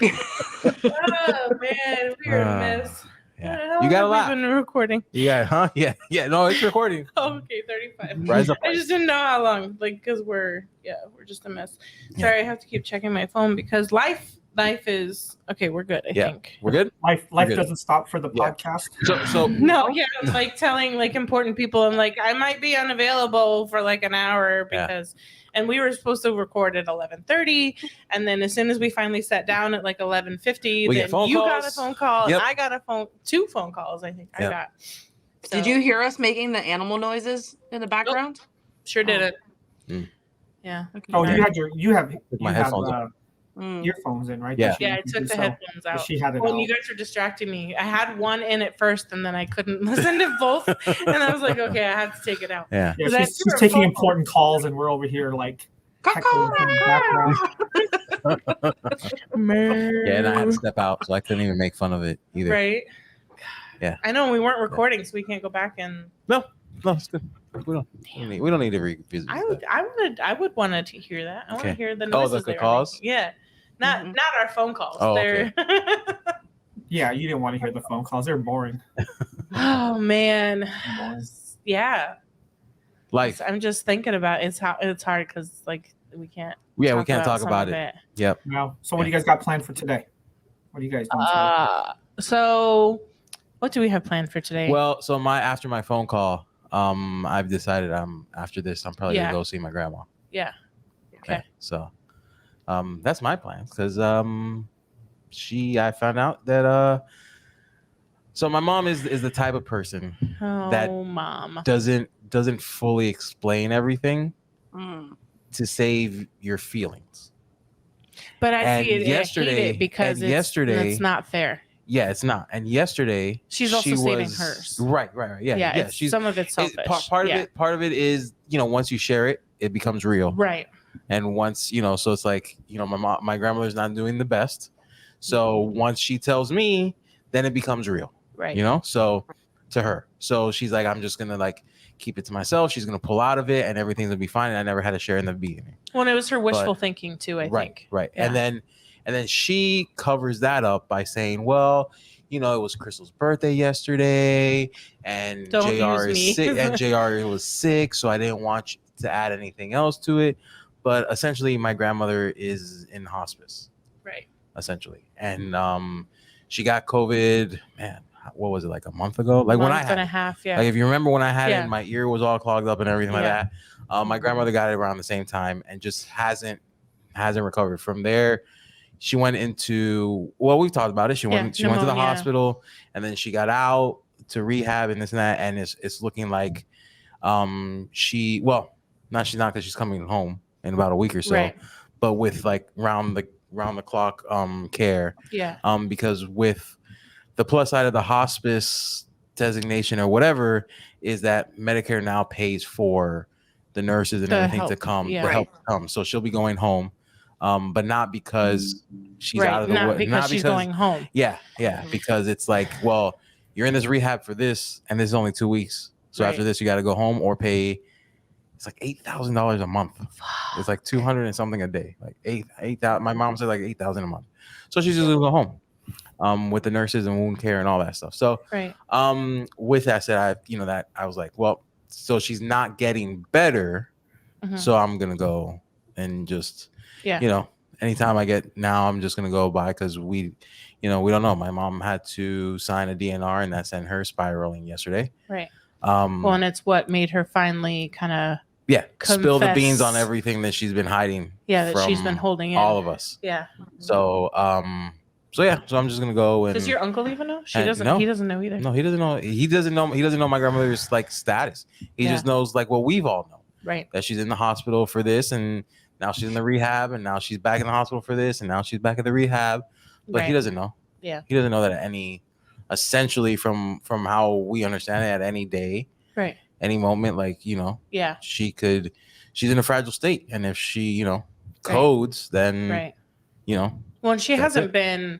Oh man, we're a mess. Yeah. You got a lot. Been recording. Yeah, huh? Yeah. No, it's recording. Okay, 35. Rise up. I just didn't know how long, like, because we're just a mess. Sorry, I have to keep checking my phone because life is okay. We're good. I think we're good. Life doesn't stop for the podcast. So no, I'm like telling like important people. I'm like, I might be unavailable for like an hour because, and we were supposed to record at 11:30, and then as soon as we finally sat down at like 11:50, then you got a phone call, and I got two phone calls. I think I got. So. Did you hear us making the animal noises in the background? Nope. Sure didn't. Yeah. Okay. Oh, you have my headphones on. Earphones in, right? Yeah, I took the headphones out. She had it out. You guys were distracting me. I had one in at first, and then I couldn't listen to both, and I was like, okay, I have to take it out. Yeah, she's taking important calls, and we're over here like heckling in the background. Yeah, and I had to step out, so I couldn't even make fun of it either. Right? Yeah, I know we weren't recording, so we can't go back and. No, it's good. We don't need to revisit. I would want to hear that. I want to hear the noises. The calls. Yeah, not our phone calls. Oh, okay. Yeah, you didn't want to hear the phone calls. They're boring. Oh man, yeah. Life. I'm just thinking about it's hard because like we can't. Yeah, we can't talk about it. Yep. No. So what do you guys got planned for today? What are you guys doing today? So what do we have planned for today? Well, so after my phone call, I've decided after this I'm probably gonna go see my grandma. Yeah. Okay. Yeah, so that's my plan because I found out that so my mom is the type of person that mom doesn't fully explain everything to save your feelings. But I hate it because it's not fair. Yeah, it's not. And yesterday she's also saving hers. Right. Yeah. Some of it's selfish. Part of it is, once you share it, it becomes real. Right. And once, so it's like, my grandmother's not doing the best. So once she tells me, then it becomes real. Right. So to her. So she's like, I'm just gonna keep it to myself. She's gonna pull out of it and everything's gonna be fine. And I never had to share in the beginning. Well, it was her wishful thinking too, I think. Right. Yeah. And then she covers that up by saying, well, it was Crystal's birthday yesterday and JR is sick and JR was sick, so I didn't want you to add anything else to it. But essentially my grandmother is in hospice. Right. Essentially. And she got COVID, man, what was it, like a month ago? Like when I had month and a half, yeah. Like if you remember when I had it, my ear was all clogged up and everything like that. My grandmother got it around the same time and just hasn't recovered from there. She went into, we've talked about it. She went to the hospital and then she got out to rehab and this and that. And it's looking like she's not because she's coming home in about a week or so, right. But with like round the clock care. Yeah. Because with the plus side of the hospice designation or whatever is that Medicare now pays for the nurses and everything to come, the help to come. So she'll be going home. But not because she's out of the way. Not because she's going home. Yeah. Because it's like, well, you're in this rehab for this, and this is only 2 weeks. So after this, you got to go home or pay. It's like $8,000 a month. It's like 200 and something a day. Like 8,000. My mom said like 8,000 a month. So she's just gonna go home, with the nurses and wound care and all that stuff. So with that said, I was like, well, so she's not getting better. So I'm gonna go and just. Yeah. Anytime I get now, I'm just going to go by because we don't know. My mom had to sign a DNR and that sent her spiraling yesterday. Right. And it's what made her finally kind of spill the beans on everything that she's been hiding. Yeah, that she's been holding in. All of us. Yeah. So I'm just going to go. And does your uncle even know? He doesn't know either. No, he doesn't know. He doesn't know my grandmother's like status. He just knows like what we've all known. Right. That she's in the hospital for this and now she's in the rehab, and now she's back in the hospital for this, and now she's back at the rehab. But he doesn't know. Yeah. He doesn't know that essentially from how we understand it, at any day, right, any moment, like she's in a fragile state, and if she codes, then Well, and she hasn't been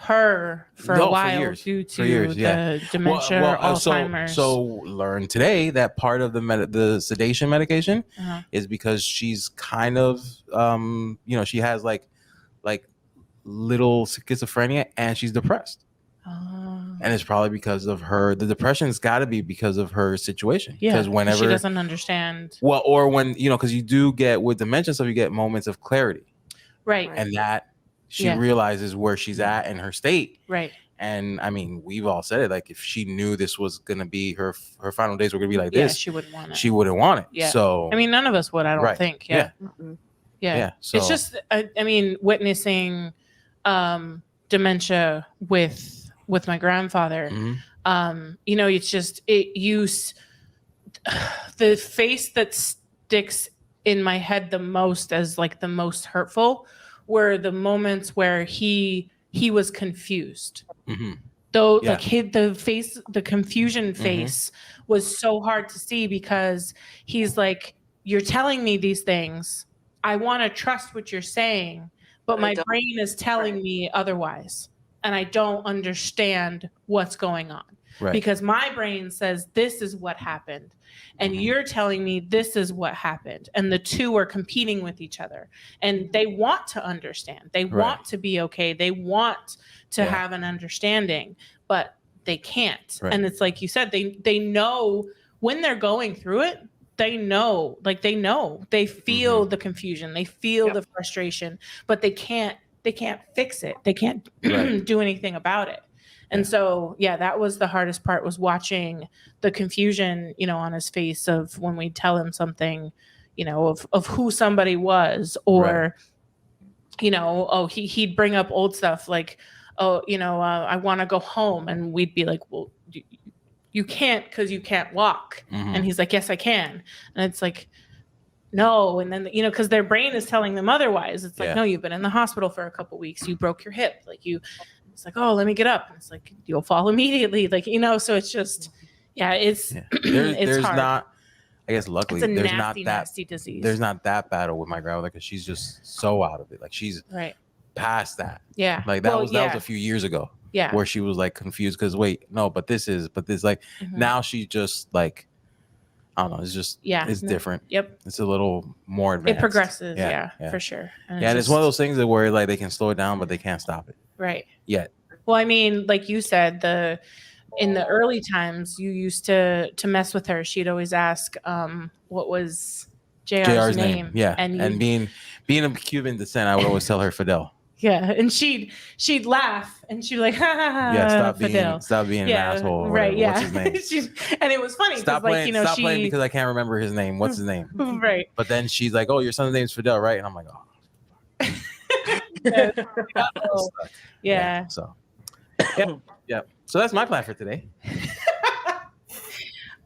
her for a while due to the dementia or Alzheimer's. So learned today that part of the sedation medication is because she's kind of she has like little schizophrenia and she's depressed. And it's probably because of the depression's got to be because of her situation. Yeah, because whenever she doesn't understand. Well, or when because you do get with dementia stuff, you get moments of clarity, right, and that. She realizes where she's at in her state. Right. And I mean, we've all said it. Like if she knew this was going to be her final days were going to be like this, she wouldn't want it. She wouldn't want it. Yeah. So, I mean, none of us would, I don't think. Yeah. So it's just, I mean, witnessing dementia with my grandfather, it's just, the face that sticks in my head the most as like the most hurtful were the moments where he was confused. Though like the confusion face was so hard to see because he's like, you're telling me these things. I want to trust what you're saying, but my brain is telling me otherwise. And I don't understand what's going on. Right. Because my brain says this is what happened. And you're telling me this is what happened. And the two are competing with each other. And they want to understand. They want to be okay. They want to have an understanding, but they can't. Right. And it's like you said, they know when they're going through it, they know, they feel the confusion. They feel the frustration, but they can't fix it. They can't do anything about it. And so, yeah, that was the hardest part, was watching the confusion, on his face of when we tell him something, of who somebody was, or, he'd bring up old stuff like, I want to go home. And we'd be like, well, you can't, because you can't walk. Mm-hmm. And he's like, yes, I can. And it's like, no. And then, because their brain is telling them otherwise. It's like, no, you've been in the hospital for a couple of weeks. You broke your hip. It's like, oh, let me get up. And it's like, you'll fall immediately. So it's just, it's there's hard. Not, I guess, luckily, it's a there's nasty, not that nasty disease. There's not that battle with my grandmother, because she's just so out of it. Like, she's past that. Yeah. Like, that was a few years ago. Yeah. Where she was like confused because but this like, now she just like, I don't know. It's just, it's different. Yep. It's a little more advanced. It progresses. Yeah. For sure. And it's one of those things that where like they can slow it down, but they can't stop it. Right. Yet. Well, I mean, like you said, in the early times, you used to mess with her. She'd always ask, what was JR's name? Yeah. And being of Cuban descent, I would always tell her Fidel. Yeah, and she'd laugh, and she'd be like, ha ha ha. Yeah, Fidel. Stop being an asshole. Or right? Yeah. What's his name? And it was funny. Stop playing because I can't remember his name. What's his name? Right. But then she's like, "Oh, your son's name's Fidel, right?" And I'm like, "Oh." Yeah. So. Yeah. So that's my plan for today.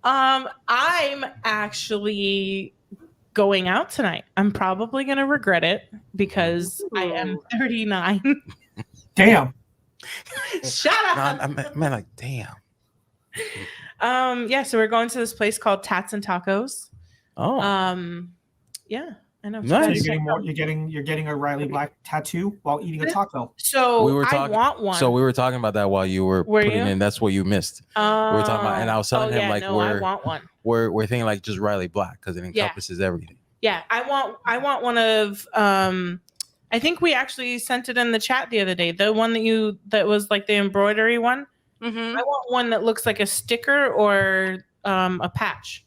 I'm actually going out tonight. I'm probably going to regret it because I am 39. Damn. Shut up. Man, like, damn. So we're going to this place called Tats and Tacos. Oh. Yeah, I know. Nice. So you're getting a Riley Black tattoo while eating a taco. So I want one. So we were talking about that while you were putting in. That's what you missed. We were talking about, and I was telling him I want one. We're thinking like just Riley Black because it encompasses everything. Yeah, I want one of. I think we actually sent it in the chat the other day. The one that was like the embroidery one. Mm-hmm. I want one that looks like a sticker or a patch.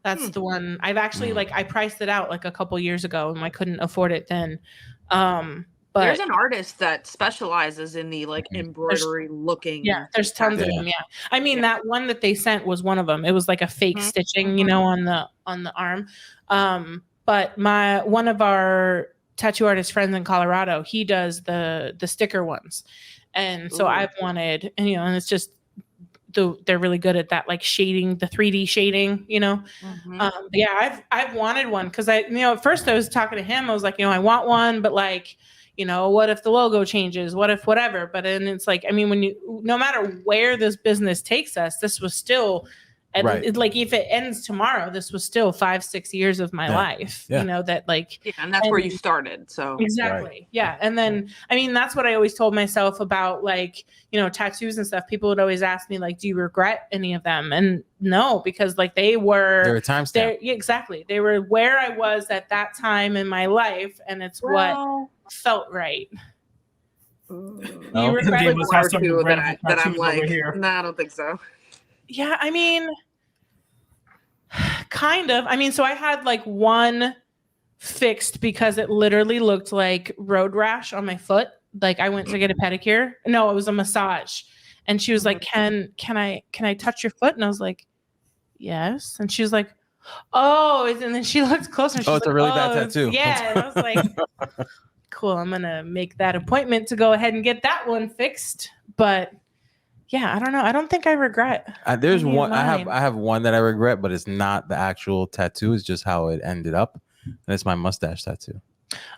That's the one. I've actually I priced it out like a couple years ago and I couldn't afford it then. But there's an artist that specializes in the embroidery looking. Yeah, there's tons of them. Yeah, I mean that one that they sent was one of them. It was like a fake stitching, on the arm. But one of our tattoo artist friends in Colorado, he does the sticker ones, and so I've wanted, and it's just they're really good at that, like shading, the 3D shading, I've wanted one because at first I was talking to him, I was like, I want one, but what if the logo changes? What if whatever? But then it's like, I mean, no matter where this business takes us, this was still, if it ends tomorrow, this was still 5-6 years of my life, and that's where you started. So exactly. Yeah. And then, I mean, that's what I always told myself about tattoos and stuff. People would always ask me, do you regret any of them? And no, because they were a timestamp. Yeah, exactly. They were where I was at that time in my life. And it's what felt right. You regret that I'm like, no, I don't think so. Yeah, I mean, kind of. I mean, so I had one fixed because it literally looked like road rash on my foot. I went to get a pedicure. No, it was a massage. And she was like, can I touch your foot? And I was like, yes. And she was like, oh, and then she looked closer. And it's a really bad tattoo. Yeah. And I was like, cool. I'm going to make that appointment to go ahead and get that one fixed. But yeah, I don't know. I don't think I regret. There's one. I have one that I regret, but it's not the actual tattoo. It's just how it ended up, and it's my mustache tattoo.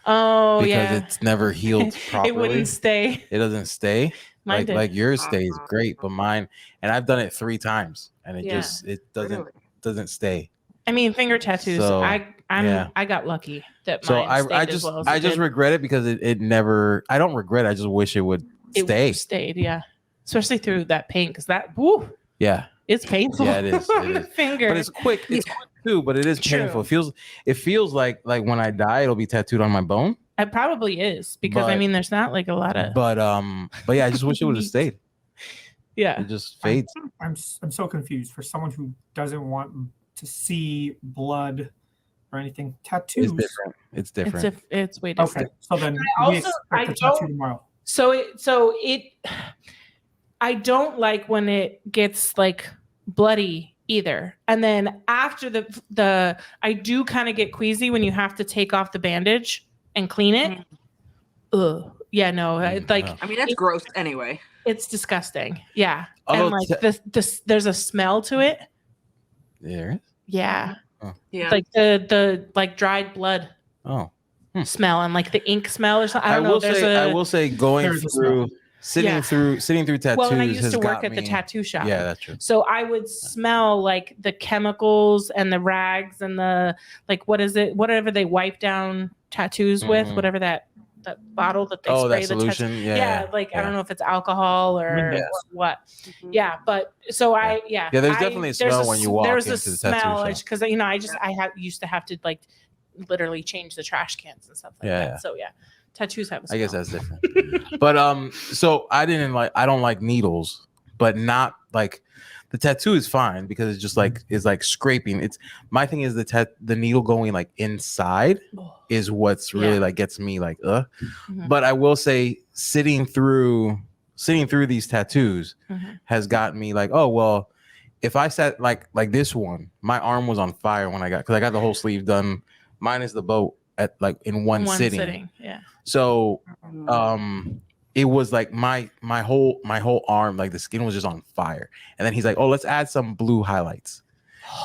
Oh, because it's never healed properly. It wouldn't stay. It doesn't stay. Mine did. Like yours stays great, but mine, and I've done it 3 times, and it doesn't stay. I mean, finger tattoos. So, I got lucky that mine stayed as well as I just regret it because it never. I don't regret it. I just wish it would stay. It stayed, yeah. Especially through that pain, because it's painful. Yeah, it is. It is. Finger, but it's quick. It's quick too, but it is painful. It feels like when I die, it'll be tattooed on my bone. It probably is because there's not a lot of. But yeah, I just wish it would have stayed. Yeah, it just fades. I'm so confused for someone who doesn't want to see blood or anything. Tattoos. It's different. It's way different. Okay, so then we expect a tattoo tomorrow. So I don't like when it gets like bloody either. And then after the I do kind of get queasy when you have to take off the bandage and clean it. Ugh. Yeah, no, like I mean, that's gross anyway. It's disgusting. Yeah. And like this there's a smell to it. There. Yeah. Oh. Yeah. Like the like dried blood. Oh. Smell and like the ink smell or something. I will say going through sitting through tattoos. Well, and I used to work at the tattoo shop. Yeah, that's true. So I would smell like the chemicals and the rags and the like whatever they wipe down tattoos with, whatever that bottle that they spray that solution. I don't know if it's alcohol or what. Yeah, but so there's definitely a smell when you walk into the tattoo shop. Because I used to have to like literally change the trash cans and stuff like that. So tattoos have a smell. I guess that's different. But so I don't like needles, but not like the tattoo is fine because it's just like it's like scraping. It's my thing is the needle going like inside is what's really like gets me like But I will say sitting through these tattoos has gotten me like, oh well, if I sat like this one, my arm was on fire when I got the whole sleeve done minus the boat at like in one sitting. Yeah. So it was like my whole arm, like the skin was just on fire. And then he's like, oh, let's add some blue highlights.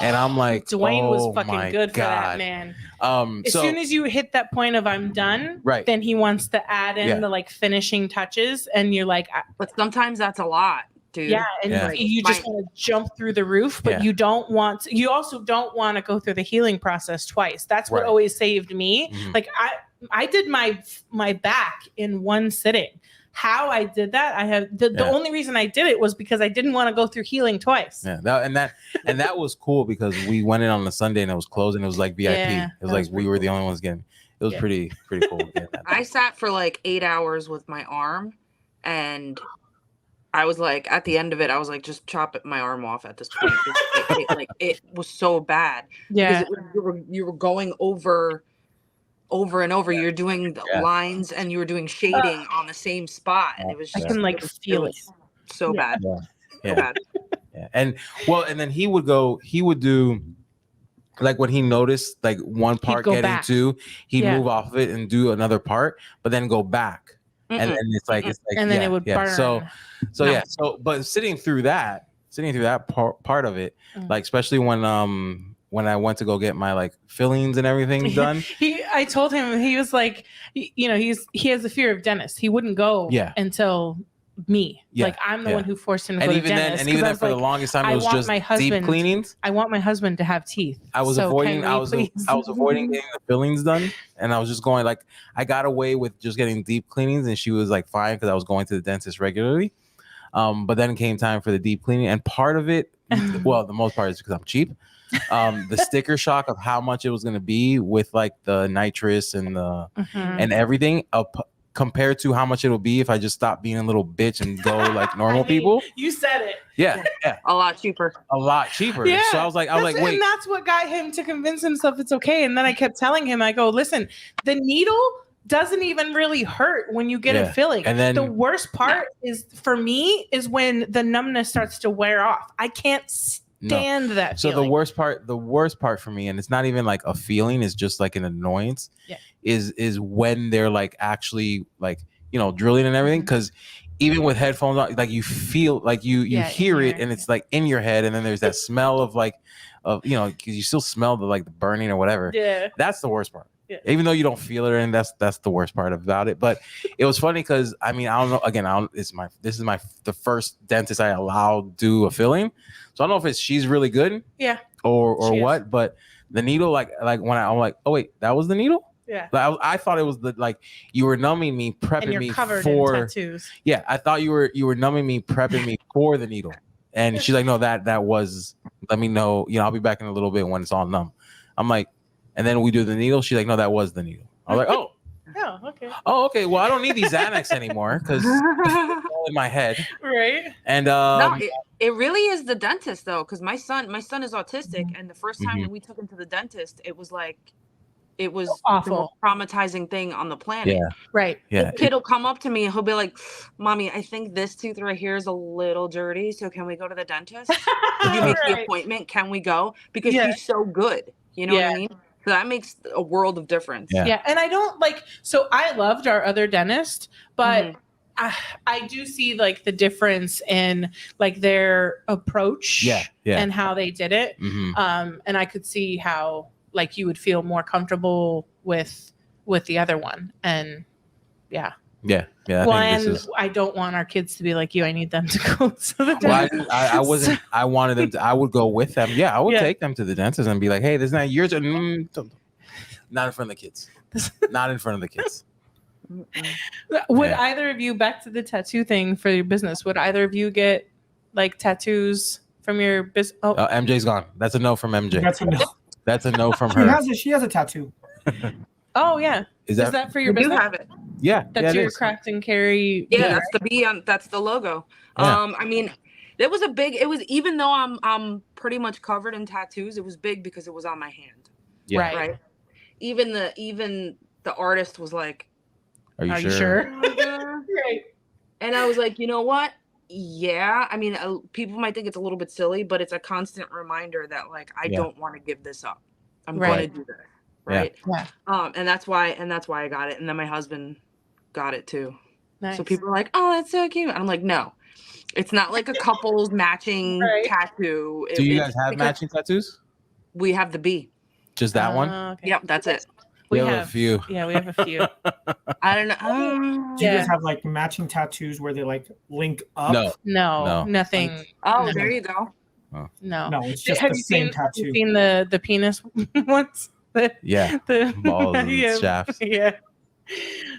And I'm like, Dwayne was fucking good for that, man. As soon as you hit that point of I'm done, right, then he wants to add in the like finishing touches, and you're like, but sometimes that's a lot, dude. Yeah, and you just want to jump through the roof, but you don't want to, you also don't want to go through the healing process twice. That's what always saved me. Like I did my back in one sitting. How I did that, I have the only reason I did it was because I didn't want to go through healing twice. Yeah, that was cool because we went in on the Sunday and it was closed and it was like VIP. It was like we were the only ones getting. It was pretty cool. I sat for like 8 hours with my arm, and I was like, at the end of it, I was like, just chop my arm off at this point. It was so bad. Yeah, because you were going over and over. You're doing lines and you were doing shading on the same spot, and it was just, I can like feel it so bad. So bad. Yeah. And then he would do like when he noticed like one part getting back. He'd move off of it and do another part, but then go back. And then it's like and then it would burn. So but sitting through that part of it, like especially when I went to go get my like fillings and everything done. I told him, he was like, he has a fear of dentists. He wouldn't go until me. Like I'm the one who forced him to go to dentist. And even then for the longest time it was just deep cleanings. I want my husband to have teeth. I was avoiding getting the fillings done. And I was just going like, I got away with just getting deep cleanings and she was like fine because I was going to the dentist regularly. But then came time for the deep cleaning. And part of it, well, the most part is because I'm cheap. The sticker shock of how much it was going to be with like the nitrous and the and everything compared to how much it'll be if I just stop being a little bitch and go like normal people. You said it. Yeah. A lot cheaper. Yeah. So I was like, wait. And that's what got him to convince himself it's okay. And then I kept telling him, I go, listen, the needle doesn't even really hurt when you get a filling. And then the worst part is for me is when the numbness starts to wear off. I can't stand that so feeling. the worst part for me, and it's not even like a feeling, it's just like an annoyance, is when they're like actually like drilling and everything, because even with headphones on, like you feel like you hear it and it's like in your head, and then there's that smell of like because you still smell the like the burning or whatever. That's the worst part. Even though you don't feel it, and that's the worst part about it. But it was funny because I mean, I don't know. Again, this is the first dentist I allowed do a filling, so I don't know if she's really good, or what. Is. But the needle, like when I'm like, oh wait, that was the needle. Yeah, like, I thought it was like you were numbing me, prepping me covered for in tattoos. Yeah, I thought you were numbing me, prepping me for the needle, and she's like, no, that was. Let me know. I'll be back in a little bit when it's all numb. I'm like. And then we do the needle. She's like, no, that was the needle. I was like, oh. Okay. Oh, okay. Well, I don't need these Xanax anymore because it's all in my head. Right. And no, it really is the dentist though, because my son is autistic, and the first time that we took him to the dentist, it was like It was awful. the most traumatizing thing on the planet. Yeah. Right. Yeah. This kid will come up to me and he'll be like, Mommy, I think this tooth right here is a little dirty. So can we go to the dentist? Did you make the appointment? Can we go? Because she's so good. You know what I mean? So that makes a world of difference. Yeah. And I don't so I loved our other dentist, but I do see like the difference in like their approach and how they did it. And I could see how like you would feel more comfortable with the other one. And I don't want our kids to be like you. I need them to go to the dentist. I wasn't. I wanted them to. I would go with them. Yeah, I would take them to the dentist and be like, "Hey, this is not yours." Not in front of the kids. Not in front of the kids. Would either of you, back to the tattoo thing for your business? Would either of you get like tattoos from your business? Oh, MJ's gone. That's a no from MJ. That's a no. That's a no from her. She has a tattoo. Oh yeah. Is that for your business? You have it. Yeah. That's your craft and carry. Yeah, that's the B on. That's the logo. Yeah. I mean, it was even though I'm pretty much covered in tattoos, it was big because it was on my hand. Yeah. Right. Even the artist was like, Are you sure? Right. And I was like, you know what? Yeah. I mean, people might think it's a little bit silly, but it's a constant reminder that like I don't want to give this up. I'm going to do this. Right. Yeah. And that's why I got it. And then my husband got it too. Nice. So people are like, oh, that's so cute. And I'm like, no, it's not like a couple's matching tattoo. Do you guys have matching tattoos? We have the B. Just that one? Okay. Yep, that's it. We have a few. Yeah, we have a few. I don't know. Do you guys have like matching tattoos where they like link up? No, nothing. Like, there you go. Oh. No, it's just the same tattoo. Have you seen the penis ones? The balls and shafts. Yeah.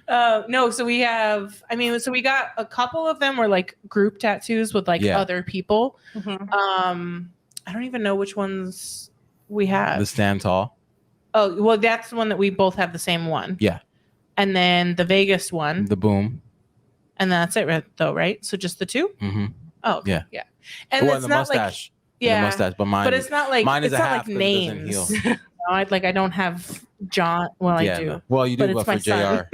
No, so we have. I mean, so we got a couple of them were like group tattoos with like other people. I don't even know which ones we have. The stand tall. Oh, well, that's the one that we both have the same one. Yeah. And then the Vegas one. The boom. And that's it, right? So just the two? Mm-hmm. Oh, okay. Yeah. And it's the not mustache. Like, the mustache, but mine. But it's not like mine is it's a not half like names. I don't have John. Well, I do. No. Well, you do, but for JR.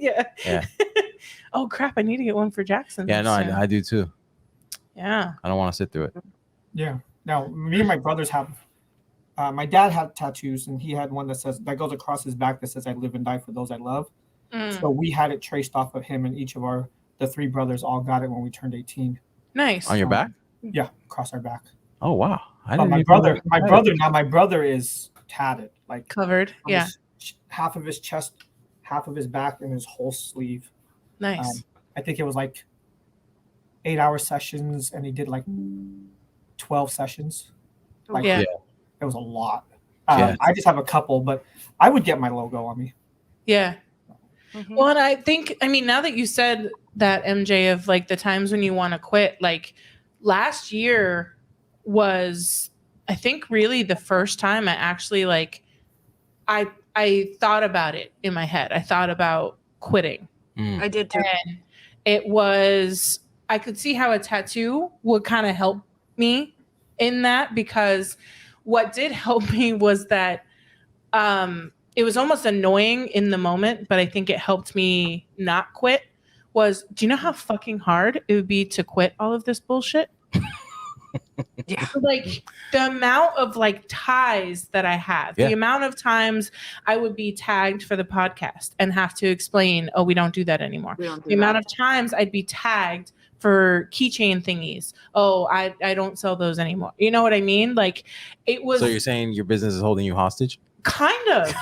Yeah. Oh crap! I need to get one for Jackson. Yeah, no, I do too. Yeah. I don't want to sit through it. Yeah. Now, me and my brothers have. My dad had tattoos, and he had one that goes across his back that says "I live and die for those I love." So we had it traced off of him, and each of the three brothers all got it when we turned 18. Nice. On your back? Yeah, across our back. Oh wow! My brother is tatted, like covered. Yeah. Half of his chest, half of his back, and his whole sleeve. Nice. I think it was like 8-hour sessions, and he did like 12 sessions. Like, it was a lot. I just have a couple, but I would get my logo on me. Yeah. Mm-hmm. Well, and I think, now that you said that, MJ, of like the times when you want to quit, like last year was, I think, really the first time I actually like, I thought about it in my head. I thought about quitting. I did too. And it was, I could see how a tattoo would kind of help me in that, because what did help me was that it was almost annoying in the moment, but I think it helped me not quit. Do you know how fucking hard it would be to quit all of this bullshit? Yeah. Like the amount of like ties that I have, the amount of times I would be tagged for the podcast and have to explain, oh, we don't do that anymore. The amount of times I'd be tagged for keychain thingies. Oh, I don't sell those anymore. You know what I mean? Like it was. So you're saying your business is holding you hostage? Kind of.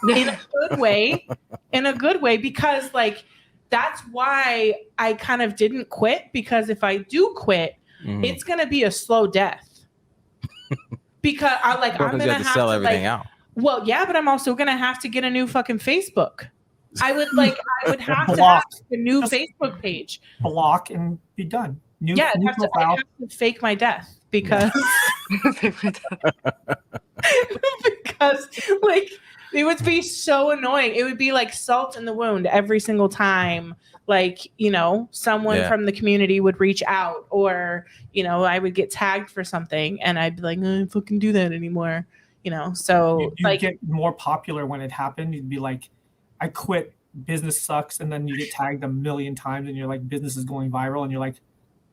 In a good way. In a good way, because like that's why I kind of didn't quit, because if I do quit, it's gonna be a slow death. Because I'm gonna have to sell everything out. Well, yeah, but I'm also gonna have to get a new fucking Facebook. I would have to have a new Facebook page. Block and be done. I'd have to fake my death because because like it would be so annoying. It would be like salt in the wound every single time. Like, someone from the community would reach out, or, I would get tagged for something and I'd be like, I don't fucking do that anymore. you know. So you like get more popular when it happened. You'd be like, I quit, business sucks, and then you get tagged a million times and you're like, business is going viral, and you're like,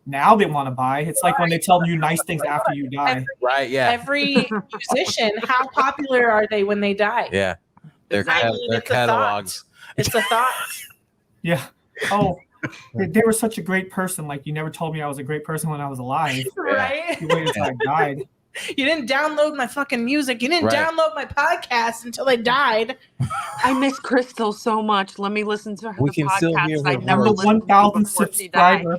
now they want to buy. It's like when they tell you nice things after you die. Every musician, how popular are they when they die? Yeah. Their catalogs. It's a thought. Yeah. Oh, they were such a great person. Like, you never told me I was a great person when I was alive. Right? You waited until I died. You didn't download my fucking music. You didn't download my podcast until I died. I miss Crystal so much. Let me listen to her podcast. I never listened to 1,000 subscriber.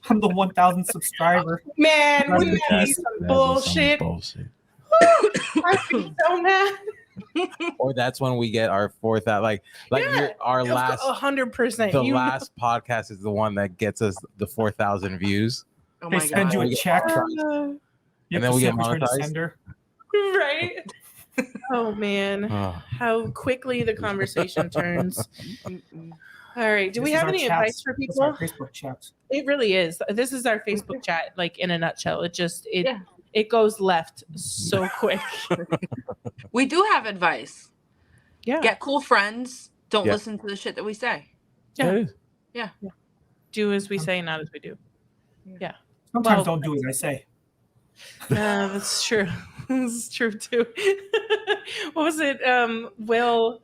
I'm the 1,000 subscriber. Man, wouldn't that be some bullshit? I'd be so mad. Or that's when we get our 4,000. Our last 100%. The last podcast is the one that gets us the 4,000 views. Oh they send you a check, and then we get monetized. Right? Oh man, how quickly the conversation turns. All right. Do we have any advice for people? This is our Facebook chat. It really is. This is our Facebook chat, like in a nutshell. It goes left so quick. We do have advice. Yeah. Get cool friends. Don't listen to the shit that we say. Yeah. Do as we say, not as we do. Yeah. Sometimes don't do as I say. That's true. This is true too. What was it? Will,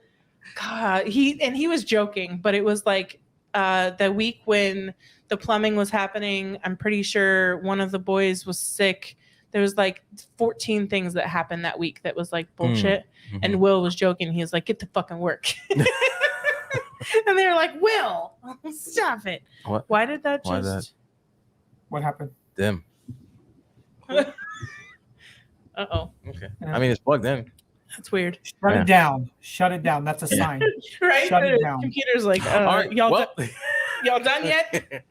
God, he was joking, but it was like the week when the plumbing was happening. I'm pretty sure one of the boys was sick. There was like 14 things that happened that week that was like bullshit. Mm-hmm. And Will was joking. He was like, get to fucking work. And they were like, Will, stop it. What? Why did that Why just... What happened? Them. Uh-oh. Okay. I mean, it's plugged in. That's weird. Shut it down. Shut it down. That's a sign. Right? Shut the it down. Computer's like, All right, y'all done yet?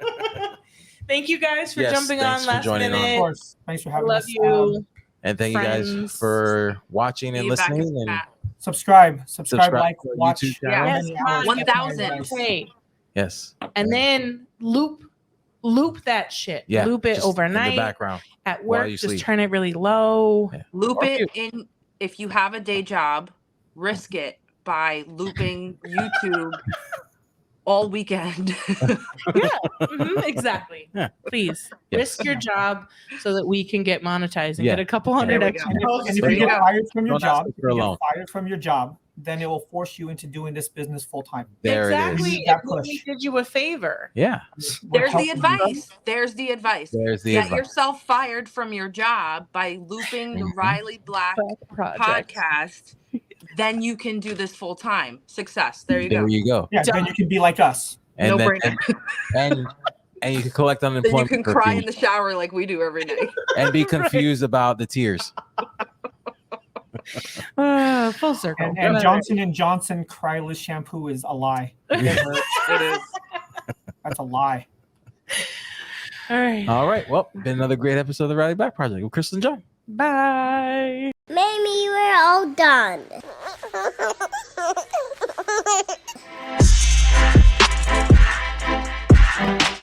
Thank you guys for jumping on last minute. Of course. Thanks for having Love us. you. And thank you guys for watching and listening. And subscribe, like, watch. Yeah. 1,000. Yes. And then loop that shit. Yeah. Loop it overnight. In the background. At work, just turn it really low. Yeah. Loop it in. If you have a day job, risk it by looping YouTube all weekend. Exactly. Yeah. Please risk your job so that we can get monetized and get a couple hundred extra. And if you get fired from your job, then it will force you into doing this business full time. Exactly. We did you a favor. Yeah. There's the advice. Get yourself fired from your job by looping the Riley Black podcast. Then you can do this full time. Success. There you go. Yeah, then you can be like us. And no brainer. And you can collect unemployment. Then you can cry in the shower like we do every night. And be confused about the tears. Full circle. And Johnson & Johnson Cryless shampoo is a lie. It is. That's a lie. All right. Well, been another great episode of the Riley Black Project with Crystal and John. Bye. Maybe we're all done.